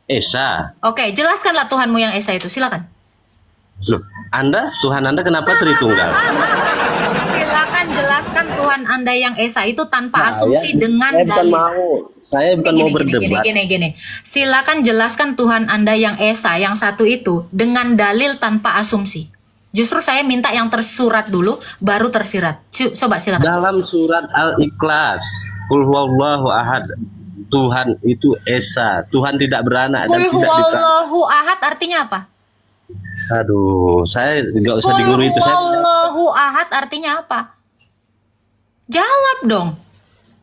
Esa. Oke, jelaskanlah Tuhanmu yang Esa itu. Silakan. Loh, Tuhan Anda kenapa Tritunggal? Silakan jelaskan Tuhan Anda yang Esa itu tanpa asumsi dengan saya bukan dalil. saya bukan mau berdebat. Gini. Silakan jelaskan Tuhan Anda yang Esa, yang satu itu dengan dalil tanpa asumsi. Justru saya minta yang tersurat dulu, baru tersirat. Coba silakan. Dalam surat Al-Ikhlas, Qul huwallahu ahad. Tuhan itu Esa. Tuhan tidak beranak dan Qul tidak huwallahu ahad artinya apa? Aduh, saya nggak usah Qul diguru itu. huwallahu ahad artinya apa? Jawab dong.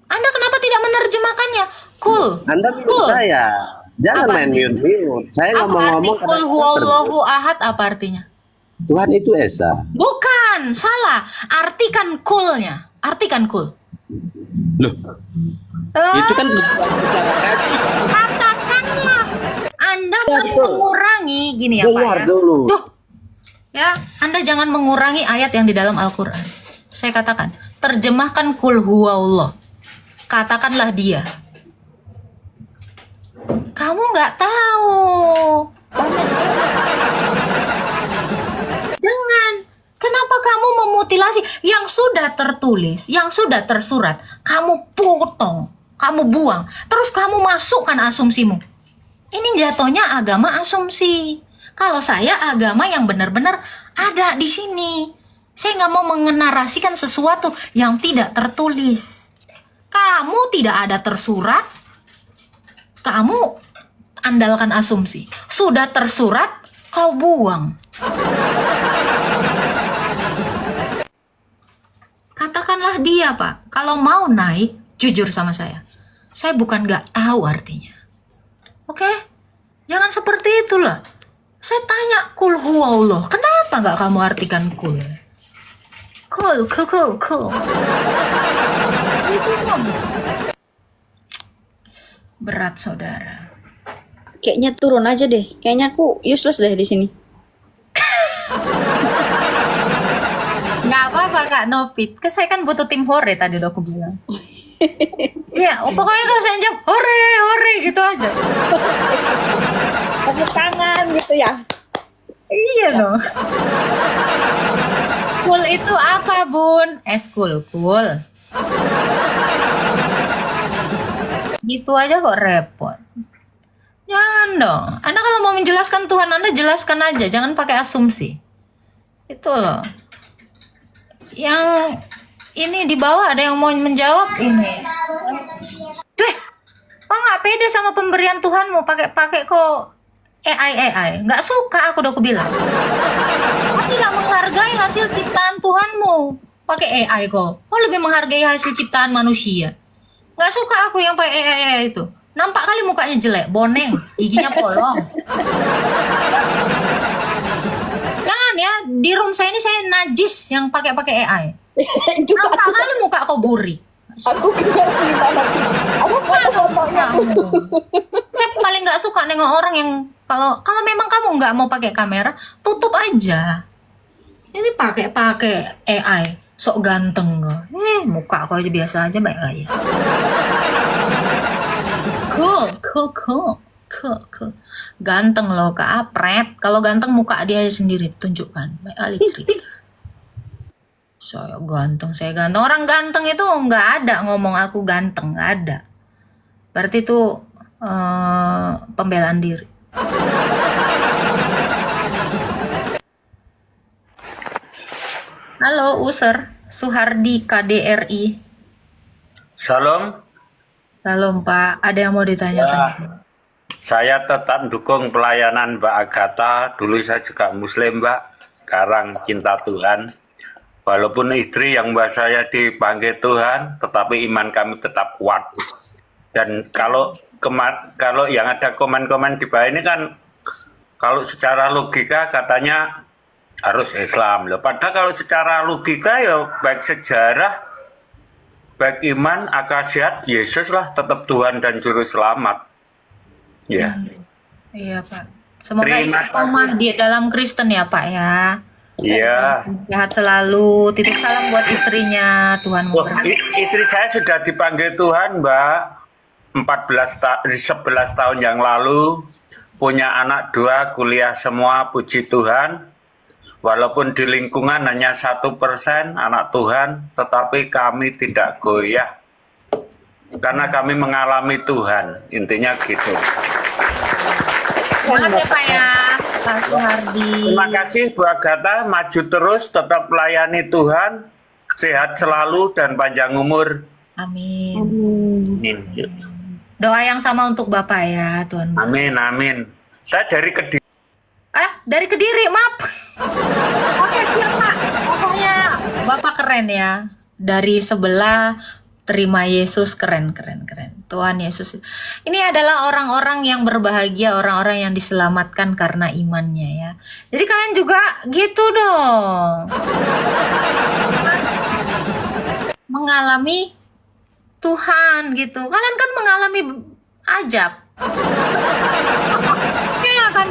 Anda kenapa tidak menerjemahkannya? Kul. Anda minum Kul. saya. Jangan Apa main artinya? mute. Saya Apa arti ngomong-ngomong kul karena huwallahu ahad apa artinya? Tuhan itu Esa. Bukan, salah. Artikan kulnya. Artikan kul. Loh, itu kan bicara kaji. Katakanlah. Anda Ya, mau betul. mengurangi gini ya Pak Dengar ya. dulu. Tuh. Ya, Anda jangan mengurangi ayat yang di dalam Al-Qur'an. Saya katakan, terjemahkan kul huwallah. Katakanlah dia. Kamu nggak tahu. Jangan. Kenapa kamu memutilasi yang sudah tertulis, yang sudah tersurat, kamu potong, kamu buang, terus kamu masukkan asumsimu. Ini jatuhnya agama asumsi. Kalau saya agama yang benar-benar ada di sini. Saya nggak mau mengenarasikan sesuatu yang tidak tertulis. Kamu tidak ada tersurat, kamu andalkan asumsi. Sudah tersurat, kau buang. Katakanlah dia, Pak. Kalau mau naik, jujur sama saya. Saya bukan nggak tahu artinya. Oke? Jangan seperti itulah. Saya tanya, kul huwallah. Kenapa nggak kamu artikan kul? Kul. Itu dong. Berat, saudara. Kayaknya turun aja deh. Kayaknya aku useless deh di sini. Nggak apa-apa, Kak Nopit. Saya kan butuh tim hore tadi udah aku bilang. Ya, pokoknya kalau saya jawab hore gitu aja. Tepuk tangan gitu ya. Iya dong. Cool itu apa, Bun? Cool. Gitu aja kok repot. Jangan dong. Anda kalau mau menjelaskan Tuhan Anda, jelaskan aja. Jangan pakai asumsi. Itu loh. Yang ini di bawah ada yang mau menjawab ini. Deh, kok nggak pede sama pemberian Tuhanmu? Pakai kok AI. Nggak suka aku udah bilang. Kau tidak menghargai hasil ciptaan Tuhanmu. Pakai AI kok. Kau lebih menghargai hasil ciptaan manusia. Nggak suka aku yang pakai AI itu. Nampak kali mukanya jelek, boneng, giginya bolong. Jangan ya, di room saya ini saya najis yang pakai AI. Juga Nampak kali muka kau buri. aku kira gimana sih? Aku mau fotonya. Saya paling nggak suka nengok orang yang kalau memang kamu nggak mau pakai kamera, tutup aja. Ini pakai AI, sok ganteng kok. Muka kau aja biasa aja baik aja. Cool. Ganteng loh, keapret. Kalau ganteng muka dia aja sendiri tunjukkan. Baik kali cerita. Saya ganteng. Orang ganteng itu nggak ada ngomong aku ganteng, nggak ada. Berarti itu pembelaan diri. Halo, User Suhardi KDRI. Salam. Salam Pak, ada yang mau ditanyakan? Saya tetap dukung pelayanan Mbak Agatha. Dulu saya juga Muslim, Mbak. Sekarang cinta Tuhan. Walaupun istri yang Mbak saya dipanggil Tuhan, tetapi iman kami tetap kuat. Dan kalau yang ada komen-komen di bawah ini kan, kalau secara logika katanya harus Islam. Loh, padahal kalau secara logika ya baik sejarah, baik iman, akal sehat, Yesus lah tetap Tuhan dan Juru Selamat. Ya. Iya Pak. Semoga Terima istiqomah di dalam Kristen ya Pak ya. Iya. Sehat selalu. Titip salam buat istrinya. Tuhan Oh, memberkati. istri saya sudah dipanggil Tuhan, Mbak. 11 tahun yang lalu. Punya anak 2, kuliah semua, puji Tuhan. Walaupun di lingkungan hanya 1% anak Tuhan, tetapi kami tidak goyah. Karena kami mengalami Tuhan. Intinya gitu. Semangat ya Pak ya. Pak Suhardi. Terima kasih Bu Agatha, maju terus, tetap layani Tuhan, sehat selalu dan panjang umur. Amin. Amin. Doa yang sama untuk Bapak ya, Tuhan. Amin. Saya dari Kediri. Dari Kediri, maaf. Oke, siap Pak. Pokoknya Bapak keren ya. Dari sebelah terima Yesus, keren. Tuhan Yesus. Ini adalah orang-orang yang berbahagia, orang-orang yang diselamatkan karena imannya ya. Jadi kalian juga gitu dong. Mengalami Tuhan gitu. Kalian kan mengalami ajab. Kayak kan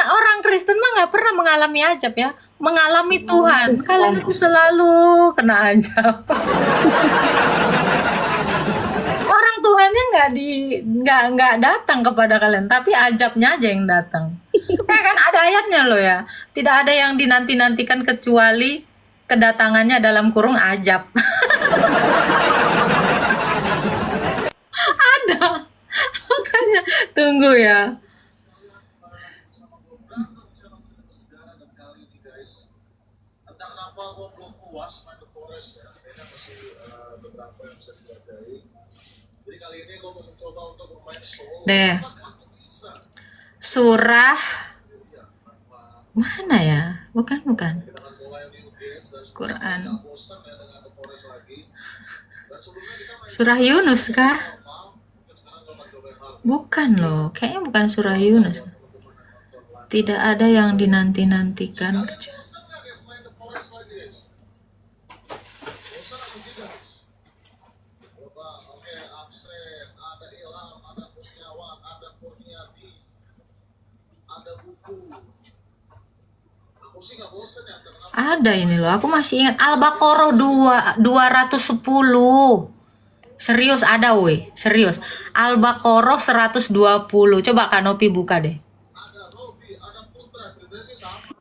orang Kristen mah nggak pernah mengalami ajab ya, mengalami Tuhan. Kalian itu selalu kena ajab. Orang Tuhannya nggak datang kepada kalian, tapi ajabnya aja yang datang. Ya kan ada ayatnya loh ya. Tidak ada yang dinanti-nantikan kecuali kedatangannya dalam kurung ajab. Ada. Makanya tunggu ya. Deh. Surah mana ya? Bukan. Quran. Surah Yunus kah? Bukan loh, kayaknya bukan surah Yunus. Tidak ada yang dinanti-nantikan kecuali ada ini loh, aku masih ingat Al-Baqarah 210. Serius ada weh, serius. Al-Baqarah 120. Coba Kak Nopi buka deh.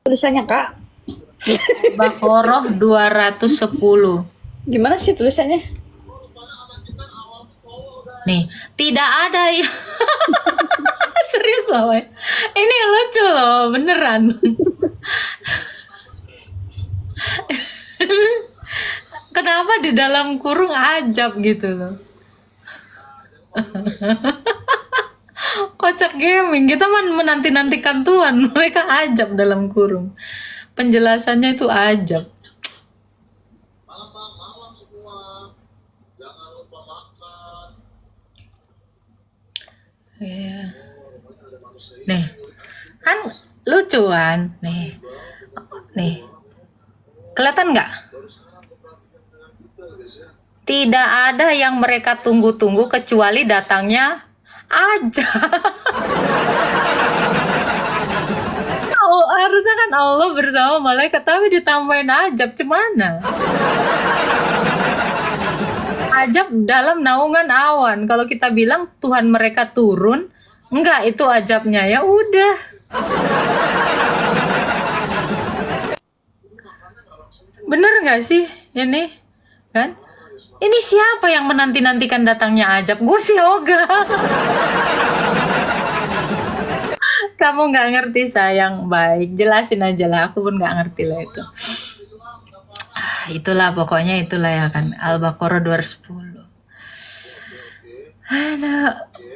Tulisannya Kak, Al-Baqarah 210. gimana sih tulisannya? Nih, tidak ada ya. Serius loh, weh. Ini lucu loh, beneran. Kenapa di dalam kurung ajab gitu loh. Kocak gaming, kita menanti-nantikan Tuhan, mereka ajab dalam kurung. Penjelasannya itu ajab. Ya. Nih, kan lucuan. Nih, kelihatan nggak? Tidak ada yang mereka tunggu-tunggu kecuali datangnya aja. Oh, harusnya kan Allah bersama malaikat, tapi ditambahin ajab, cemana? Ajab dalam naungan awan. Kalau kita bilang Tuhan mereka turun, enggak, itu ajabnya. Ya udah. Bener nggak sih ini? Kan? Ini siapa yang menanti-nantikan datangnya ajab? Gue sih Oga. Kamu nggak ngerti sayang, baik. Jelasin aja lah, aku pun nggak ngerti lah itu. Itulah pokoknya itulah ya kan. Al-Baqarah 210. Aduh,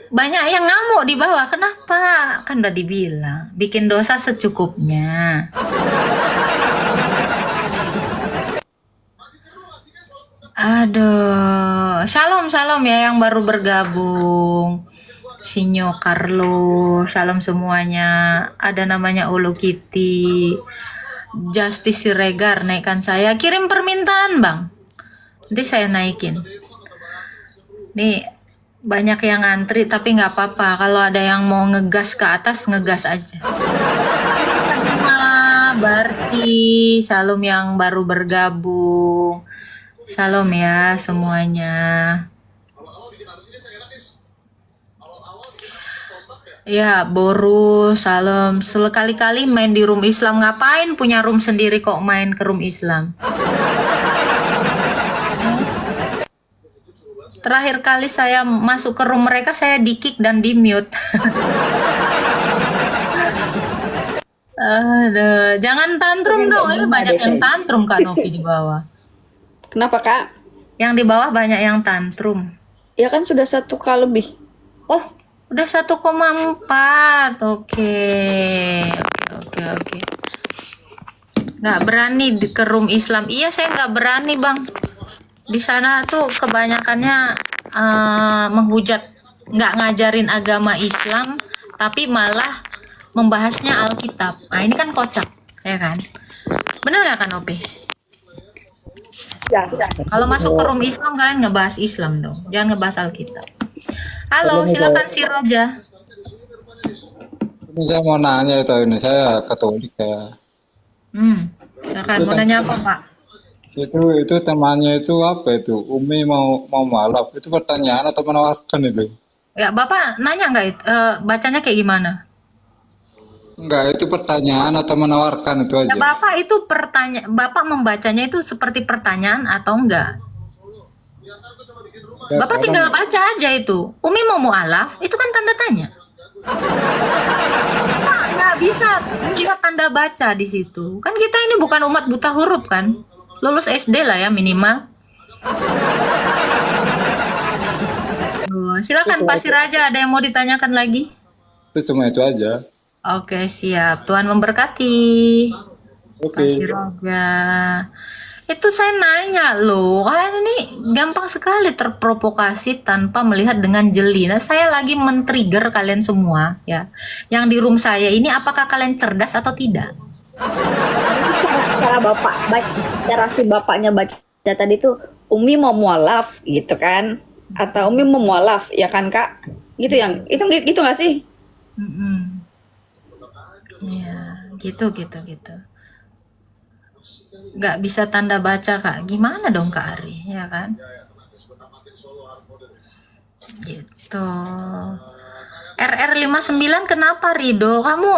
banyak yang ngamuk di bawah. Kenapa? Kan udah dibilang, bikin dosa secukupnya. Aduh, shalom ya yang baru bergabung. Sinyo Carlo, salam semuanya. Ada namanya Ulu Kitty, Justice Siregar, naikkan saya. Kirim permintaan bang, nanti saya naikin. Nih banyak yang ngantri tapi nggak apa-apa. Kalau ada yang mau ngegas ke atas, ngegas aja. Berarti shalom yang baru bergabung. Shalom ya semuanya. Ya, Boru, salam. Sekali-kali main di room Islam. Ngapain punya room sendiri kok main ke room Islam? Terakhir kali saya masuk ke room mereka, saya di-kick dan di-mute. Aduh, jangan tantrum dong. Ini banyak yang tantrum Kak Novi di bawah. Kenapa kak? Yang di bawah banyak yang tantrum. Ya kan sudah 1K lebih. Oh, udah 1,4. Oke. Nggak berani ke room Islam. Iya, saya nggak berani bang. Di sana tuh kebanyakannya menghujat, nggak ngajarin agama Islam, tapi malah membahasnya Alkitab. Nah ini kan kocak, ya kan? Bener nggak kan Opi? Ya. Kalau masuk ke room Islam kalian ngebahas Islam dong, jangan ngebahas Alkitab. Halo, silakan si Roja. Ini saya mau nanya ini saya Katolik ya. Silakan mau nanya apa Pak? Itu temannya itu apa itu? Umi mau malap. Itu pertanyaan atau menawarkan itu? Ya Bapak nanya nggak? Bacanya kayak gimana? Enggak, itu pertanyaan atau menawarkan itu aja. Ya Bapak itu Bapak membacanya itu seperti pertanyaan atau enggak? Ya, Bapak tinggal baca aja itu. Umi mau mu'alaf, itu kan tanda tanya. Pak nggak bisa lihat tanda baca di situ. Kan kita ini bukan umat buta huruf kan? Lulus SD lah ya minimal. Silakan Pak Siraja, ada yang mau ditanyakan lagi? Itu cuma itu aja. Oke, siap. Tuhan memberkati. Oke. Pak Siraja. Itu saya nanya loh, kalian ini gampang sekali terprovokasi tanpa melihat dengan jeli. Nah, saya lagi men-trigger kalian semua ya. Yang di room saya ini, apakah kalian cerdas atau tidak? Cara si bapaknya baca tadi tuh, Umi mau mualaf gitu kan? Atau Umi mau mualaf, ya kan kak? Gitu itu nggak sih? Ya, gitu. Nggak bisa tanda baca kak, gimana dong Kak Ari, ya kan? Gitu. RR59 kenapa Rido? Kamu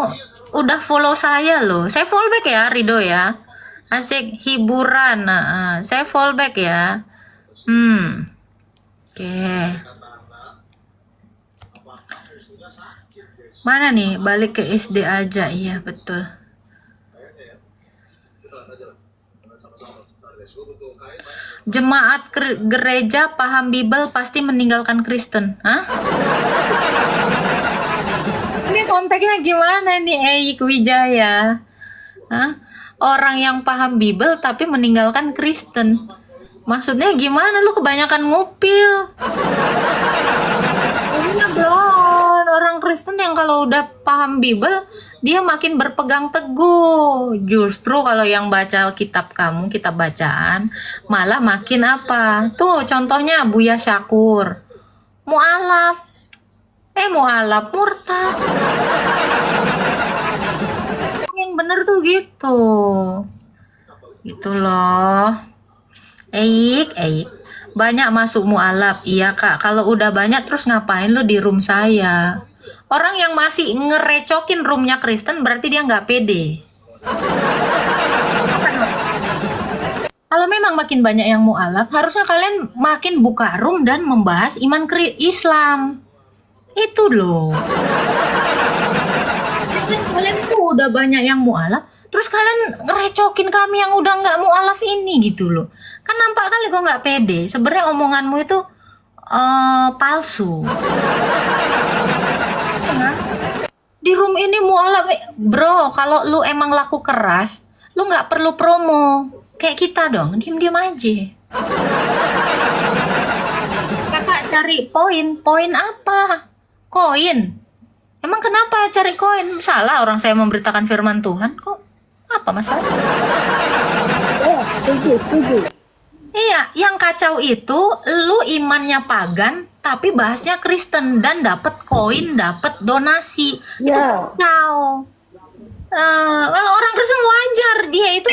udah follow saya loh. Saya follow back ya Rido ya. Asik hiburan. Saya follow back ya. Oke. Mana nih? Balik ke SD aja. Iya betul. Jemaat gereja paham Bible pasti meninggalkan Kristen. Hah? Ini konteksnya gimana nih Eik Wijaya? Hah? Orang yang paham Bible tapi meninggalkan Kristen. Maksudnya gimana? Lu kebanyakan ngupil. Ini blon. Orang orang Kristen yang kalau udah paham Bible, dia makin berpegang teguh. Justru kalau yang baca kitab kamu, kitab bacaan, malah makin apa? Tuh contohnya Buya Syakur. Mu'alaf. Mu'alaf murtad. Yang bener tuh gitu. Gitu loh. Eik. Banyak masuk mu'alaf. Iya kak, kalau udah banyak terus ngapain lo di room saya? Orang yang masih ngerecokin roomnya Kristen berarti dia nggak pede. Kalau memang makin banyak yang mu'alaf, harusnya kalian makin buka room dan membahas iman Islam. Itu loh. Dan kalian tuh udah banyak yang mu'alaf, terus kalian ngerecokin kami yang udah nggak mu'alaf ini gitu loh. Kan nampak kali kok nggak pede. Sebenarnya omonganmu itu palsu. Di room ini mu'alaf, bro. Kalau lu emang laku keras, lu nggak perlu promo. Kayak kita dong, diem-diem aja. Kakak cari poin apa? Koin. Emang kenapa cari koin? Salah orang saya memberitakan firman Tuhan kok. Apa masalah? Setuju. Iya, yang kacau itu lu imannya pagan tapi bahasnya Kristen dan dapat koin, dapat donasi. Itu kacau. Kalau orang Kristen wajar dia itu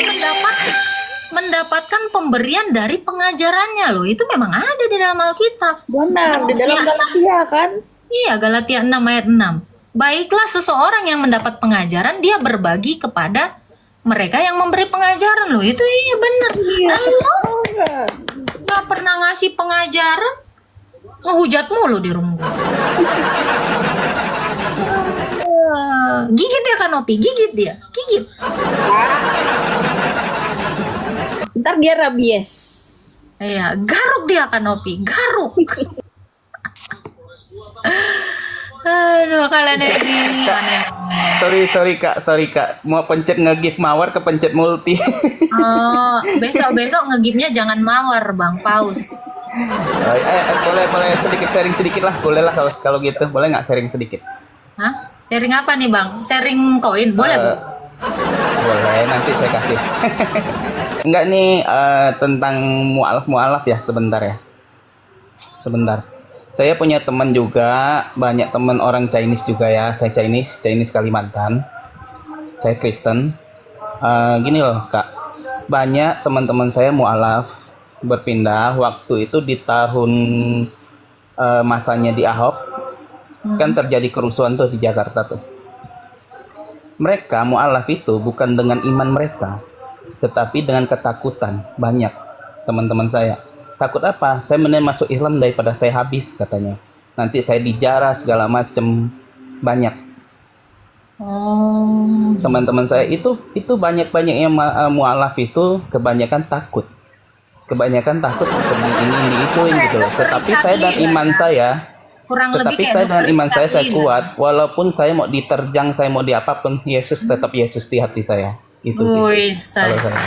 mendapatkan pemberian dari pengajarannya loh. Itu memang ada di dalam Alkitab. Benar, di dalam Galatia kan? Iya, Galatia 6 ayat 6. Baiklah seseorang yang mendapat pengajaran, dia berbagi kepada mereka yang memberi pengajaran loh. Itu iya bener. Lo gak pernah ngasih pengajaran, ngehujat mulu di rumah gue. Gigit ya Kanopi, gigit dia. Gigit. Ntar dia rabies. Iya, garuk dia Kanopi, garuk. Aduh, kalian ini Sorry kak, mau pencet nge-give mawar ke pencet multi. Oh, besok nge-give-nya jangan mawar Bang Paus. Boleh sharing sedikit lah, boleh lah kalau gitu, boleh nggak sharing sedikit? Hah? Sharing apa nih Bang? Sharing koin boleh Bu? Boleh, nanti saya kasih. Enggak nih, tentang mu'alaf ya, sebentar. Saya punya teman juga, banyak teman orang Chinese juga ya. Saya Chinese Kalimantan. Saya Kristen. Gini loh kak, banyak teman-teman saya mu'alaf berpindah waktu itu di tahun masanya di Ahok. Kan terjadi kerusuhan tuh di Jakarta tuh. Mereka mu'alaf itu bukan dengan iman mereka, tetapi dengan ketakutan. Banyak teman-teman saya. Takut apa? Saya mending masuk Islam daripada saya habis katanya. Nanti saya dijarah segala macem. Banyak. Teman-teman saya itu banyak yang mu'alaf itu kebanyakan takut. Takut ini ituin gitu loh. Tetapi saya dan iman saya saya kuat. Walaupun saya mau diterjang, saya mau diapapun, Yesus tetap Yesus di hati saya. Itu sih. Kalau saya.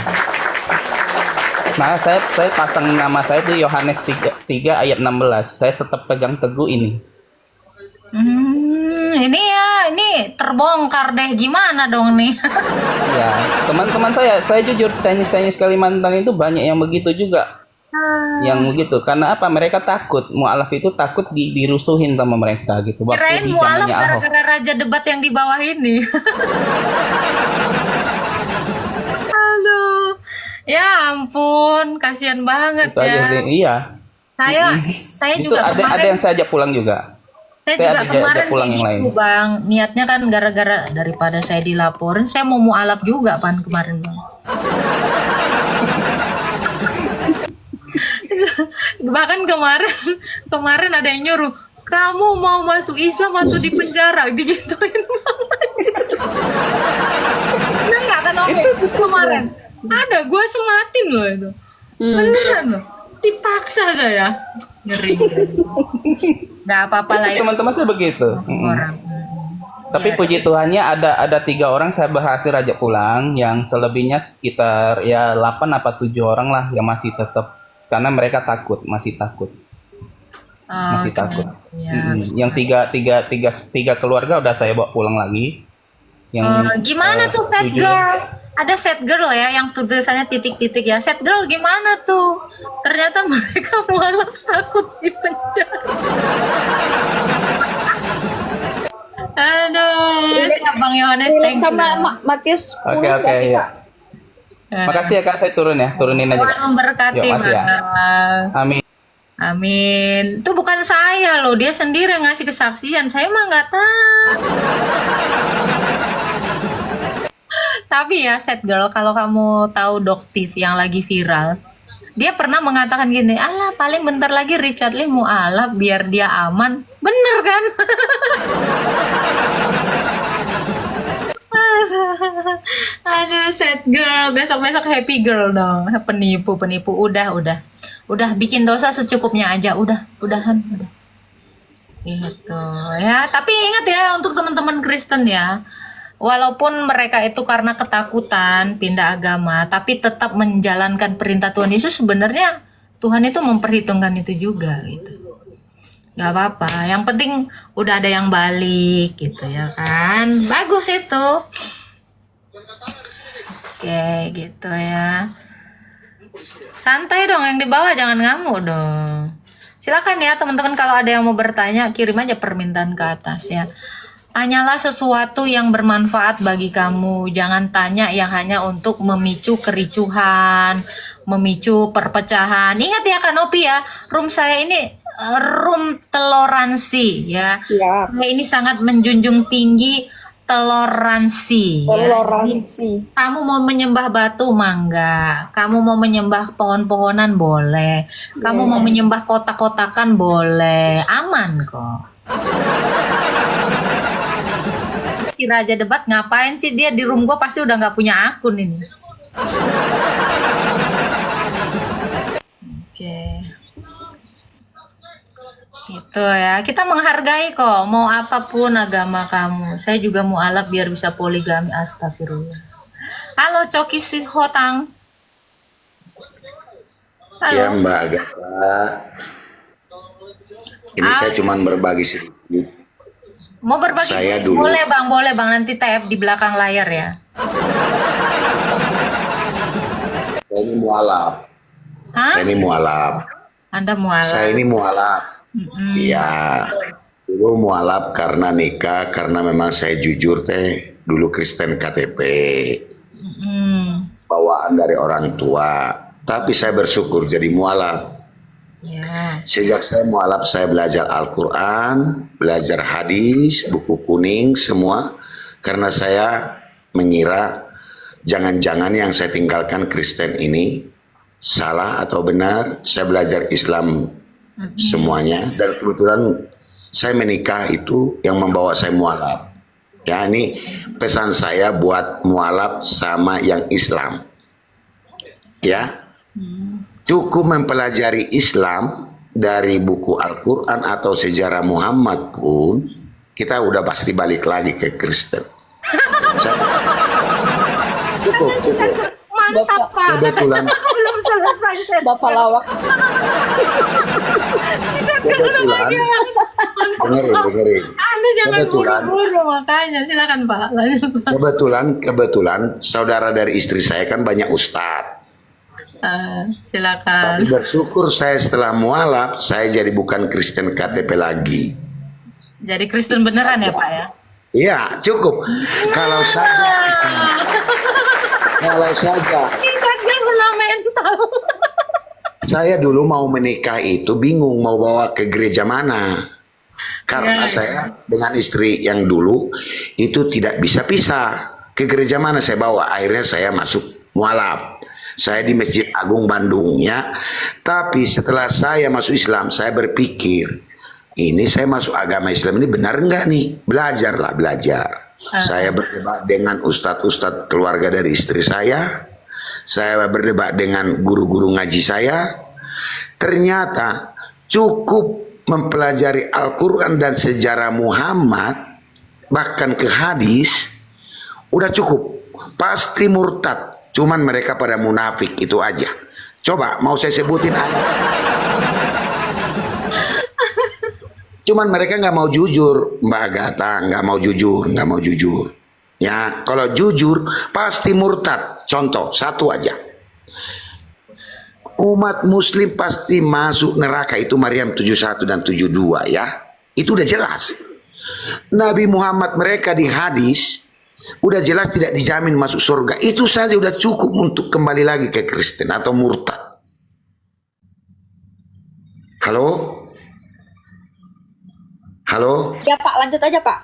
Nah, saya pasang nama saya itu Yohanes 3 ayat 16. Saya tetap pegang teguh ini. Ini terbongkar deh, gimana dong nih? Ya, teman-teman saya jujur Chinese Kalimantan itu banyak yang begitu juga. Yang begitu, karena apa? Mereka takut, mu'alaf itu takut dirusuhin sama mereka gitu. Kirain mu'alaf gara-gara raja debat yang di bawah ini. Ya ampun, kasihan banget itu ya. Iya. Saya juga ada yang saya ajak pulang juga. Saya juga kemarin gitu Bang. Niatnya kan gara-gara daripada saya dilaporin, saya mau mu'alaf juga Pan kemarin Bang. Bahkan kemarin ada yang nyuruh, kamu mau masuk Islam atau di penjara, digituin aja. Nah nggak kan kemarin. Ada, gue sematin loh itu. Beneran loh. Dipaksa saya. Ngeri. Gak apa-apa lah. Teman-teman saya begitu. Tapi puji Tuhannya ada 3 orang saya berhasil ajak pulang. Yang selebihnya sekitar ya 8 apa 7 orang lah yang masih tetap. Karena mereka masih takut. masih Oke. takut. Ya. Yang tiga keluarga udah saya bawa pulang lagi. Yang Gimana tuh set tujuh- girl? Ada set girl ya yang tulisannya titik-titik ya. Set girl gimana tuh? Ternyata mereka malah takut di penjara. Aduh, siap Bang Yohanes, Relate thank you. sama Matius 10 Oke, nggak sih, ya. Kak? Makasih ya Kak, saya turunin aja. Tuhan Kak. memberkati, Yuk, makasih ya. Bang. Amin. Amin. Itu bukan saya loh, dia sendiri yang ngasih kesaksian. Saya mah nggak tahu. Tapi ya, set girl, kalau kamu tahu Doktif yang lagi viral, dia pernah mengatakan gini, alah paling bentar lagi Richard Lee mualaf biar dia aman. Bener kan? Aduh, set girl, besok-besok happy girl dong. Penipu. Udah bikin dosa secukupnya aja, udahan. Gitu ya. Tapi ingat ya untuk teman-teman Kristen ya. Walaupun mereka itu karena ketakutan pindah agama, tapi tetap menjalankan perintah Tuhan Yesus, sebenarnya Tuhan itu memperhitungkan itu juga gitu. Gak apa-apa, yang penting udah ada yang balik gitu ya kan. Bagus itu. Oke gitu ya. Santai dong, yang di bawah jangan ngamuk dong. Silakan ya teman-teman, kalau ada yang mau bertanya kirim aja permintaan ke atas ya. Tanyalah sesuatu yang bermanfaat bagi kamu. Jangan tanya yang hanya untuk memicu kericuhan, memicu perpecahan. Ingat ya Kanopi ya, room saya ini room toleransi ya. Ya. Ini sangat menjunjung tinggi toleransi. Toleransi. Kamu mau menyembah batu mangga, kamu mau menyembah pohon-pohonan boleh, kamu mau menyembah kotak-kotakan boleh, aman kok. Si Raja Debat ngapain sih dia di room gue, pasti udah nggak punya akun ini. Oke. Gitu ya, kita menghargai kok mau apapun agama kamu. Saya juga mualaf biar bisa poligami, astagfirullah. Halo Coki si Hotang. Halo. Ya Mbak Agatha, ini saya cuman berbagi sedikit. Mau berbagi? Saya dulu. Boleh bang, nanti tap di belakang layar ya. Saya ini mualaf. Hah? Saya ini mualaf. Anda mualaf? Saya ini mualaf. Iya. Dulu mualaf karena nikah, karena memang saya jujur teh dulu Kristen KTP. Bawaan dari orang tua. Tapi saya bersyukur jadi mualaf. Ya. Sejak saya mualaf, saya belajar Al-Quran, belajar hadis, buku kuning, semua. Karena saya mengira jangan-jangan yang saya tinggalkan Kristen ini salah atau benar. Saya belajar Islam semuanya. Dan kebetulan saya menikah itu yang membawa saya mualaf. Ya, ini pesan saya buat mualaf sama yang Islam. Ya. Cukup mempelajari Islam dari buku Al-Quran atau sejarah Muhammad pun kita udah pasti balik lagi ke Kristen. Cukup. Mantap Pak. Kebetulan. Belum selesai saya. Bapak lawak. Si Set Kebetulan. Dengerin. Anda jangan Kebetulan. buru-buru makanya. Silakan Pak. Lanjut. Kebetulan saudara dari istri saya kan banyak ustadz. Silakan. Tapi bersyukur saya setelah mualaf, saya jadi bukan Kristen KTP lagi. Jadi Kristen beneran ya Pak ya? Iya, cukup. Kalau saja Set girl mental. saya dulu mau menikah itu bingung mau bawa ke gereja mana. Karena saya dengan istri yang dulu itu tidak bisa pisah. Ke gereja mana saya bawa? Akhirnya saya masuk mualaf. Saya di Masjid Agung Bandung ya. Tapi setelah saya masuk Islam, saya berpikir, ini saya masuk agama Islam ini benar enggak nih? Belajar. Saya berdebat dengan ustadz-ustadz keluarga dari istri saya. Saya berdebat dengan guru-guru ngaji saya. Ternyata cukup mempelajari Al-Quran dan sejarah Muhammad, bahkan ke hadis, udah cukup. Pasti murtad. Cuman mereka pada munafik, itu aja. Coba mau saya sebutin aja. Cuman mereka nggak mau jujur, Mbak Agatha, nggak mau jujur. Ya, kalau jujur pasti murtad. Contoh satu aja. Umat muslim pasti masuk neraka, itu Maryam 71 dan 72 ya. Itu udah jelas. Nabi Muhammad mereka di hadis udah jelas tidak dijamin masuk surga. Itu saja udah cukup untuk kembali lagi ke Kristen atau murtad. Halo? Halo? Ya Pak, lanjut aja Pak.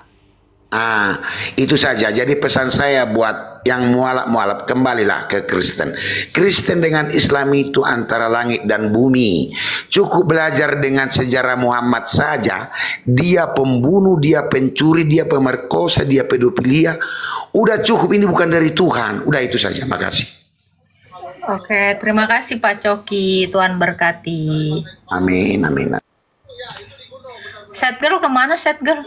Itu saja. Jadi pesan saya buat yang mualaf, kembalilah ke Kristen. Kristen dengan Islam itu antara langit dan bumi. Cukup belajar dengan sejarah Muhammad saja. Dia pembunuh, dia pencuri, dia pemerkosa, dia pedofilia. Udah cukup, ini bukan dari Tuhan. Udah itu saja. Makasih. Oke, terima kasih Pak Coki. Tuhan berkati. Amin. Set girl kemana set girl?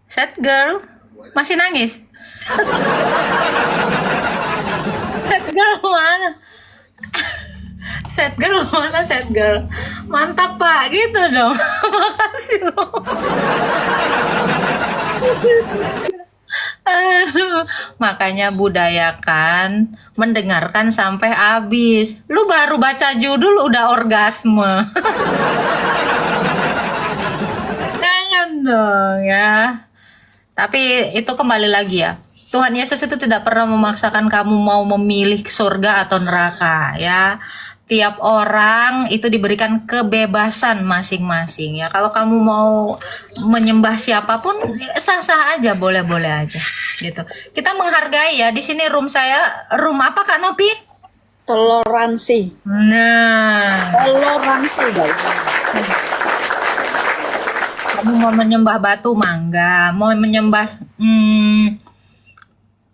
Set girl masih nangis. Set girl mana? Set girl mana set girl? Mantap Pak, gitu dong. Makasih loh. Aduh, makanya budayakan mendengarkan sampai habis. Lu baru baca judul udah orgasme. Jangan dong ya. Tapi itu kembali lagi ya. Tuhan Yesus itu tidak pernah memaksakan kamu mau memilih surga atau neraka ya. Tiap orang itu diberikan kebebasan masing-masing ya. Kalau kamu mau menyembah siapapun sah-sah aja, boleh-boleh aja gitu. Kita menghargai ya. Di sini room saya, room apa Kak Nopi? Toleransi. Nah, Toleransi guys. kamu mau menyembah batu mangga, mau menyembah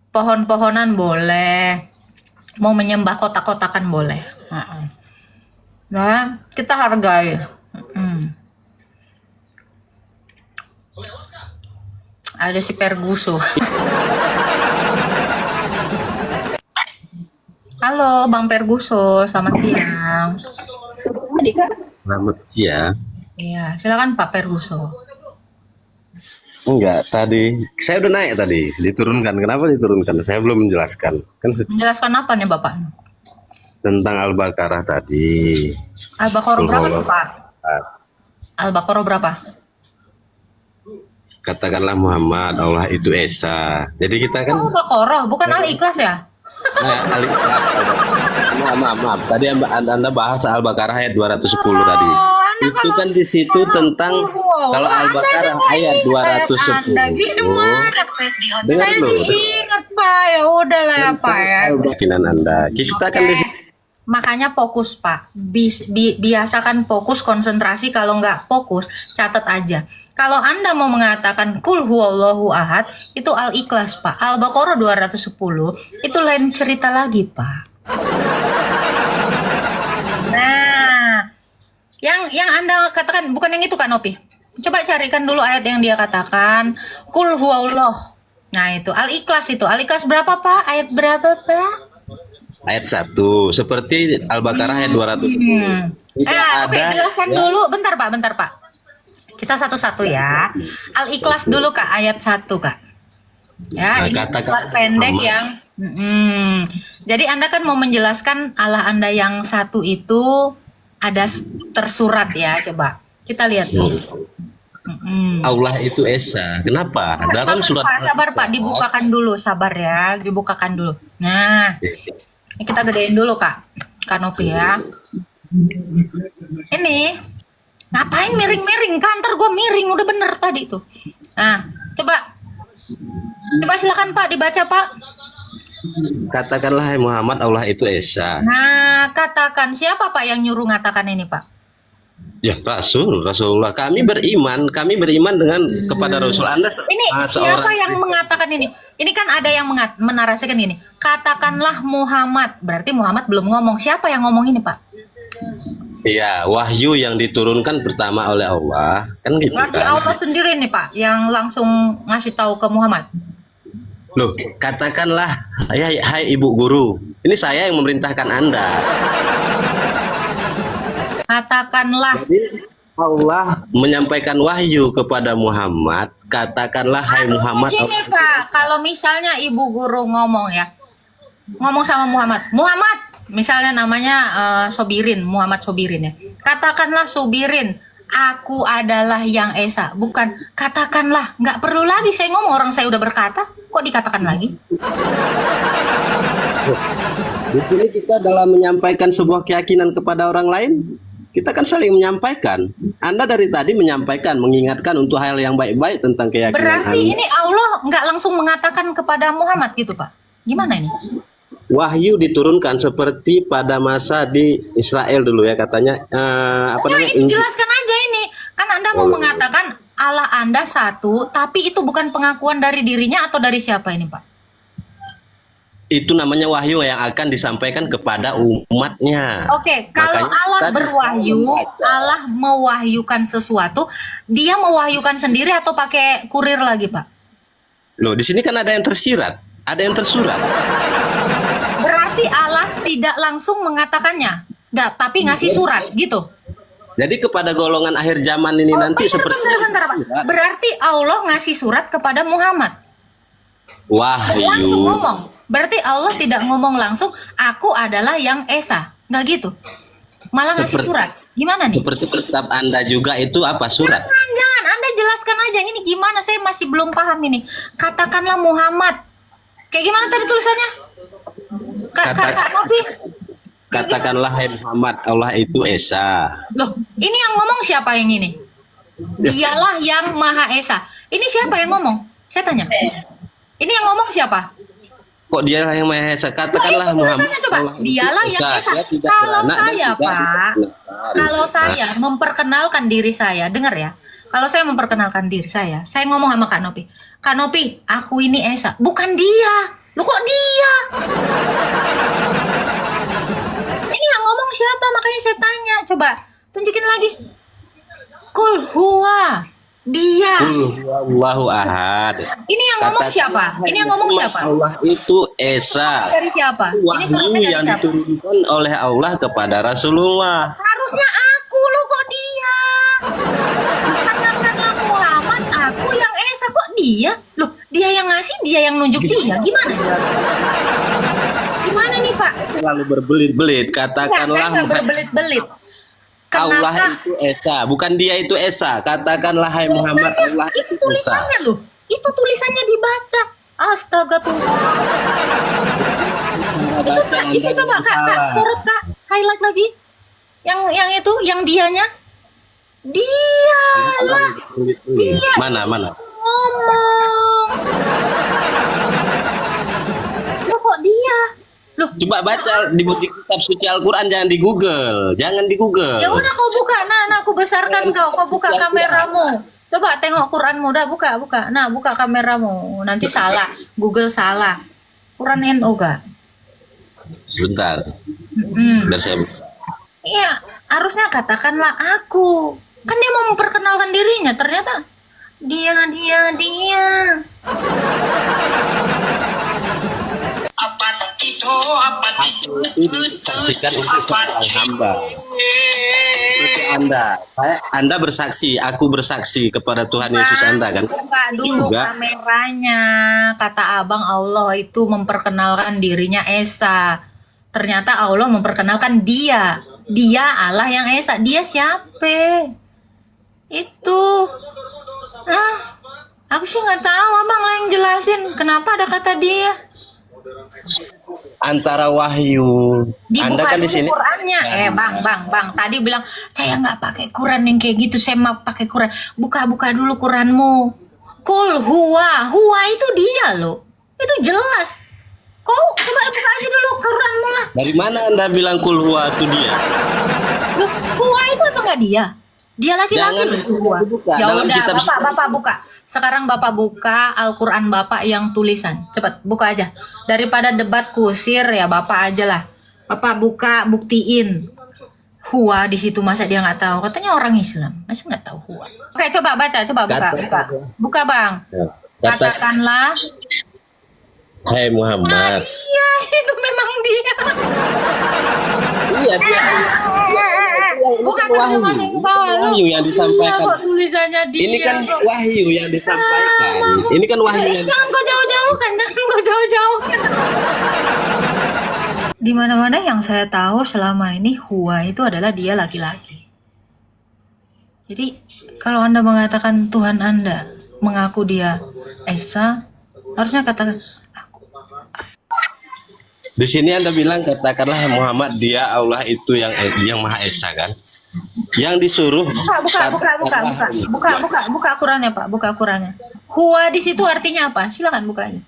pohon-pohonan boleh, mau menyembah kotak-kotakan boleh. Nah, kita hargai. Ada si Perguso. Halo Bang Perguso, selamat siang. Tadi Kak. Selamat siang. Iya, silakan Pak Perguso. Enggak, tadi saya udah naik tadi, diturunkan. Kenapa diturunkan? Saya belum menjelaskan. Kan Menjelaskan apa nih Bapak? tentang Al-Baqarah tadi. Al-Baqarah berapa tuh Pak? Al-Baqarah berapa? Katakanlah Muhammad, Allah itu Esa. Jadi kita kan Al-Baqarah, bukan Al-Ikhlas ya? maaf. Tadi Anda bahas Al-Baqarah ayat 210 tadi. Itu kan di situ tentang kalau Al-Baqarah ayat 210. Dengar Saya dulu. ingat Pak, ya udahlah ya Pak ya. Keyakinan Anda. Kita kan di situ. Makanya fokus Pak, biasakan fokus, konsentrasi. Kalau nggak fokus, catat aja. Kalau Anda mau mengatakan kul huwallahu ahad, itu Al-Ikhlas Pak. Al-Baqarah 210, itu lain cerita lagi Pak. Nah, yang Anda katakan bukan yang itu Kak Nopi. Coba carikan dulu ayat yang dia katakan kul huwallah. Nah itu Al-Ikhlas itu. Al-Ikhlas berapa Pak? Ayat berapa Pak? Ayat 1 seperti Al-Baqarah ayat 200. Oke, jelaskan dulu. Bentar Pak. Kita satu-satu ya. Al-Ikhlas dulu Kak, ayat 1 Kak. Ya, ini surat pendek yang jadi Anda kan mau menjelaskan Allah Anda yang satu itu ada tersurat ya. Coba kita lihat dulu. Allah itu Esa. Kenapa? Dalam surat Sabar Pak, dibukakan dulu. Sabar ya, dibukakan dulu. Nah, ini kita gedein dulu Kak Kanopi ya. Ini ngapain miring-miring? Kantor gue miring, udah bener tadi tuh. Nah, coba silakan Pak dibaca Pak. Katakanlah hai Muhammad, Allah itu Esa. Nah, katakan siapa Pak yang nyuruh ngatakan ini Pak? Ya Rasulullah. Kami beriman dengan kepada Rasul. Anda ini siapa yang mengatakan ini? Ini kan ada yang menarasikan ini. Katakanlah Muhammad. Berarti Muhammad belum ngomong. Siapa yang ngomong ini Pak? Iya, wahyu yang diturunkan pertama oleh Allah. Kan gitu. Berarti kan? Allah sendiri nih Pak yang langsung ngasih tahu ke Muhammad. Loh, katakanlah hai ibu guru. Ini saya yang memerintahkan Anda. Katakanlah. Allah menyampaikan wahyu kepada Muhammad, katakanlah hai Muhammad. Gini Pak, kalau misalnya ibu guru ngomong ya, ngomong sama Muhammad, misalnya namanya Sobirin, Muhammad Sobirin ya, katakanlah Sobirin, aku adalah yang esa, bukan katakanlah, nggak perlu lagi saya ngomong, orang saya udah berkata, kok dikatakan lagi? Di sini kita dalam menyampaikan sebuah keyakinan kepada orang lain, kita kan saling menyampaikan. Anda dari tadi menyampaikan, mengingatkan untuk hal yang baik-baik tentang keyakinan Berarti Anda. ini Allah nggak langsung mengatakan kepada Muhammad gitu Pak? Gimana ini? Wahyu diturunkan seperti pada masa di Israel dulu ya katanya. Apa Nah, namanya? ini jelaskan aja ini. Kan Anda mau mengatakan Allah Anda satu, tapi itu bukan pengakuan dari dirinya atau dari siapa ini Pak? Itu namanya wahyu yang akan disampaikan kepada umatnya. Oke, kalau Makanya Allah tadi berwahyu, Allah mewahyukan sesuatu, dia mewahyukan sendiri atau pakai kurir lagi, Pak? Loh, di sini kan ada yang tersirat, ada yang tersurat. Berarti Allah tidak langsung mengatakannya, tapi ngasih surat, gitu. Jadi kepada golongan akhir zaman ini nanti seperti Bentar, Pak. Berarti Allah ngasih surat kepada Muhammad. Langsung wahyu. ngomong. Berarti Allah tidak ngomong langsung, aku adalah yang esa. Nggak gitu. Malah ngasih Seperti- surat. Gimana nih? Seperti kitab Anda juga itu apa surat? Jangan, Anda jelaskan aja ini gimana, saya masih belum paham ini. Katakanlah Muhammad. Kayak gimana tadi tulisannya? Kak Novi. Katakanlah hai Muhammad, Allah itu esa. Loh, ini yang ngomong siapa yang ini? Dialah yang Maha Esa. Ini siapa yang ngomong? Saya tanya. Ini yang ngomong siapa? Kok dialah yang Maha Esa? Katakanlah Itu Muhammad. tulisannya coba. Allah itu Dialah yang Esa. Dia tidak Kalau beranak dan saya, tidak Pak, diperkenalkan. kalau saya memperkenalkan diri saya, dengar ya. Kalau saya memperkenalkan diri saya ngomong sama Kak Nopi. Kak Nopi, aku ini Esa. Bukan dia. Lu kok dia? Ini yang ngomong siapa? Makanya saya tanya. Coba tunjukin lagi. Kul huwa. Dia. Qul huwallahu ahad. Ini yang ngomong siapa? Ini yang ngomong siapa? Allah itu esa. Dari siapa? Ini Wahyu suratnya dari yang siapa? diturunkan oleh Allah kepada Rasulullah. Harusnya aku, lu kok dia? Katakanlah Muhammad, aku yang Esa, kok dia? Loh, dia yang ngasih, dia yang nunjuk dia. Gimana? Gimana nih Pak? Lalu berbelit-belit. Enggak, saya Katakanlah nggak berbelit-belit. Allah Kenapa? itu esa, bukan dia itu esa. Katakanlah hai Muhammad, Allah Itu itu esa. tulisannya loh. Itu tulisannya dibaca. Astaga Tuhan. Itu coba Kak, sorot Kak, highlight lagi. Yang itu, yang dianya. Dialah Dia. Mana? ngomong. Loh kok dia? Loh, Coba baca di buku kitab suci Al-Quran, jangan di Google. Jangan di Google. ya udah kau buka, nah aku besarkan kau buka kameramu. Coba tengok Quranmu, dah buka. Nah, buka kameramu. Nanti salah, Google salah. Quran NU gak? Sebentar. Biar saya Iya, harusnya katakanlah aku. Kan dia mau memperkenalkan dirinya, ternyata dia. itu disaksikan untuk seorang hamba. Seperti Anda bersaksi, aku bersaksi kepada Tuhan Yesus Anda kan. Buka dulu Juga. kameranya. Kata abang Allah itu memperkenalkan dirinya Esa. Ternyata Allah memperkenalkan dia. Dia Allah yang Esa. Dia siapa? Itu. Aku sih nggak tahu, abang lah yang jelasin. Kenapa ada kata dia? Antara wahyu. Anda Dibuka kan di dulu sini. Qurannya. Bang. Tadi bilang saya nggak pakai Quran yang kayak gitu. Saya mau pakai Quran. Buka dulu Quranmu. Kul huwa itu dia loh. Itu jelas. Kau coba buka aja dulu Quranmu lah. Dari mana Anda bilang kul huwa itu dia? Loh, huwa itu apa nggak dia? Dia laki-laki Jangan loh itu huwa. dibuka. Ya Dalam udah, kitab Bapak buka. Sekarang Bapak buka Al-Quran Bapak yang tulisan. Cepat buka aja. Daripada debat kusir ya Bapak aja lah. Bapak buka, buktiin. Huwa di situ, masa dia nggak tahu? Katanya orang Islam, masa nggak tahu huwa? Oke, coba baca, buka Bang. Katakanlah, Hai Muhammad. iya itu memang dia. Iya dia. Bukan kan wahyu. terjemahan yang Ini kan bawah lu. wahyu yang Iya disampaikan. kok tulisannya dia. Ini kan kok. wahyu yang disampaikan. Ini kan wahyu yang Jangan kau jauh-jauhkan, jangan kau jauh-jauhkan. Di mana-mana yang saya tahu selama ini Hua itu adalah dia laki-laki. Jadi kalau Anda mengatakan Tuhan Anda mengaku dia Esa, harusnya katakan Di sini Anda bilang katakanlah Muhammad dia Allah itu yang Maha Esa kan? Yang disuruh buka Qurannya Pak, buka Qurannya. Hua di situ artinya apa? Silakan bukanya.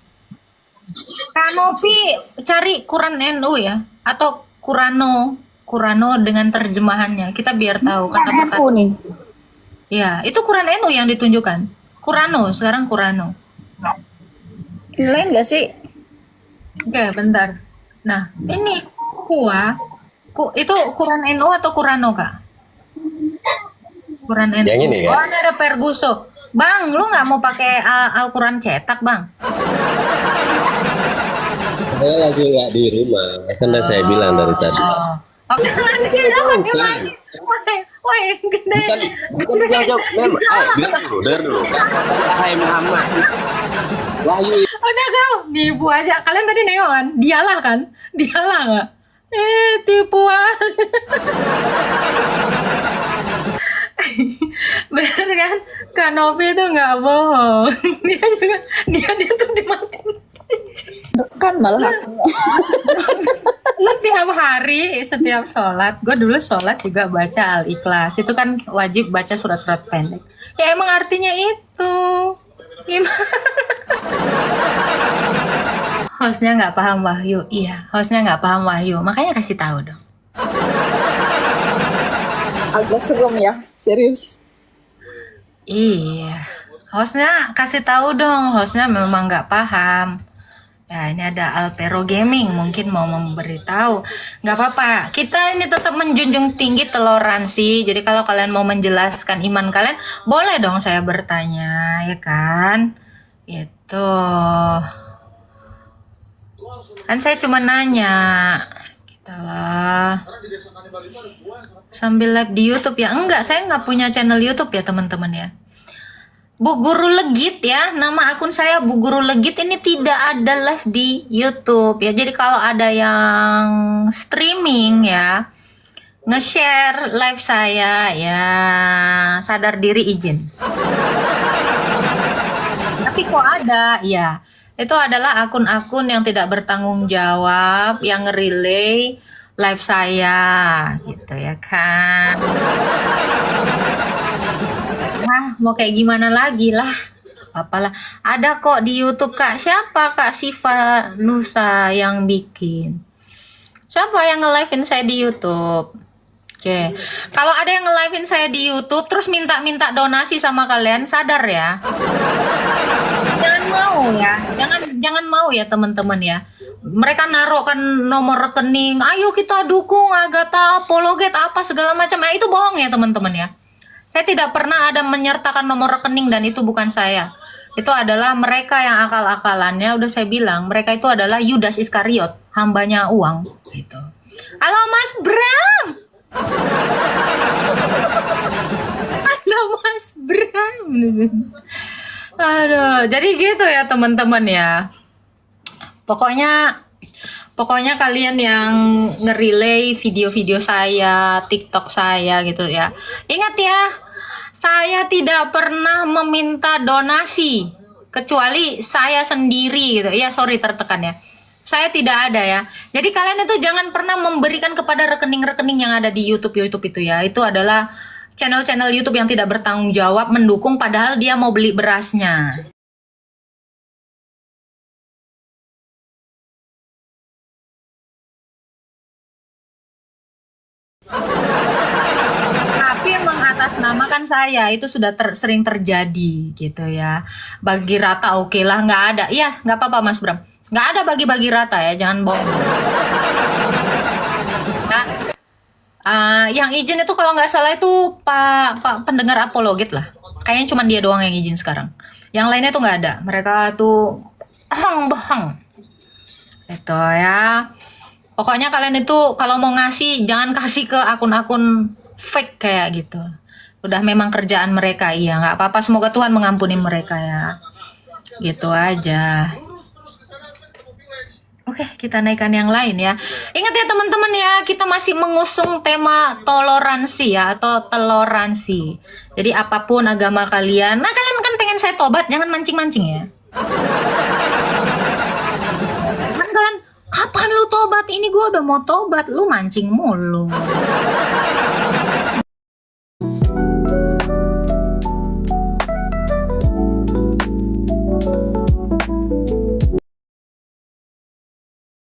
Kanopi cari Quran NU ya atau Qurano dengan terjemahannya. Kita biar tahu kata per kata. nih. Ya, itu Quran NU yang ditunjukkan. Qurano, sekarang Qurano. Ini lain gak sih? Oke, bentar. Nah, ini Hua itu Quran NU atau Qurano, Kak? Quran NU. Yang ini, Oh, kan? ini ada Perguso. Bang, lu nggak mau pakai Al-Quran cetak, Bang? Saya lagi nggak di rumah. Kan udah saya bilang dari tadi. Oke, nanti jangan dimaki. Wah, gede. Bukan jauh-jauh. Memang, biar dulu. Hai Muhammad. Wahyu. Udah kau, nipu aja. Kalian tadi nengok kan? Dialah kan? Dialah nggak? Tipuan. Bener kan? Kak Novi itu nggak bohong. Dia tuh dimatiin. Kan malah Lu tiap hari setiap sholat, gue dulu sholat juga baca Al-Ikhlas. Itu kan wajib baca surat-surat pendek. Ya emang artinya itu. Gimana? Hostnya nggak paham wahyu. Iya, hostnya nggak paham wahyu. Makanya kasih tahu dong. agak serem ya, serius. Iya, hostnya kasih tahu dong. Hostnya memang nggak paham. Ya, ini ada Alpero Gaming mungkin mau memberitahu. Nggak apa-apa, kita ini tetap menjunjung tinggi toleransi. Jadi kalau kalian mau menjelaskan iman kalian, boleh dong saya bertanya, ya kan? Itu kan saya cuma nanya. Kita lah sambil live di YouTube ya. Enggak, saya nggak punya channel YouTube ya teman-teman ya. Bu Guru Legit ya, nama akun saya Bu Guru Legit, ini tidak ada live di YouTube ya. Jadi kalau ada yang streaming ya, nge-share live saya ya, sadar diri izin. Tapi kok ada ya, itu adalah akun-akun yang tidak bertanggung jawab, yang nge-relay live saya gitu ya kan. Nah, mau kayak gimana lagi lah, apalah. Ada kok di YouTube Kak. Siapa Kak? Siva Nusa yang bikin. Siapa yang nge-live-in saya di YouTube? Oke. Kalau ada yang nge-live-in saya di YouTube terus minta-minta donasi sama kalian, sadar ya. Jangan mau ya. Jangan mau ya teman-teman ya. Mereka naruhkan nomor rekening, ayo kita dukung Agatha Apologet apa segala macam. Itu bohong ya teman-teman ya. Saya tidak pernah ada menyertakan nomor rekening dan itu bukan saya. Itu adalah mereka yang akal-akalannya, udah saya bilang, mereka itu adalah Yudas Iskariot, hambanya uang gitu. Halo Mas Bram. Halo Mas Bram. Aduh, jadi gitu ya teman-teman ya. Pokoknya kalian yang nge-relay video-video saya, TikTok saya gitu ya. Ingat ya, saya tidak pernah meminta donasi kecuali saya sendiri gitu. Ya, sorry tertekan ya. Saya tidak ada ya. Jadi kalian itu jangan pernah memberikan kepada rekening-rekening yang ada di YouTube itu ya. Itu adalah channel-channel YouTube yang tidak bertanggung jawab mendukung padahal dia mau beli berasnya. Tapi mengatasnamakan saya itu sudah sering terjadi gitu ya. Bagi rata oke lah, nggak ada. Iya, nggak apa-apa Mas Bram. Nggak ada bagi-bagi rata ya, jangan bohong. Nah, yang izin itu kalau nggak salah itu Pak pendengar Apologet lah. Kayaknya cuma dia doang yang izin sekarang. Yang lainnya tuh nggak ada. Mereka tuh bohong. Itu ya. Pokoknya kalian itu kalau mau ngasih jangan kasih ke akun-akun fake kayak gitu. Udah memang kerjaan mereka, iya nggak apa-apa. Semoga Tuhan mengampuni mereka ya. Gitu aja. Oke, kita naikkan yang lain ya. Ingat ya teman-teman ya, kita masih mengusung tema toleransi ya, atau toleransi. Jadi apapun agama kalian, nah kalian kan pengen saya tobat, jangan mancing-mancing ya. Kan kalian, kapan lu tobat? Ini gue udah mau tobat, lu mancing mulu.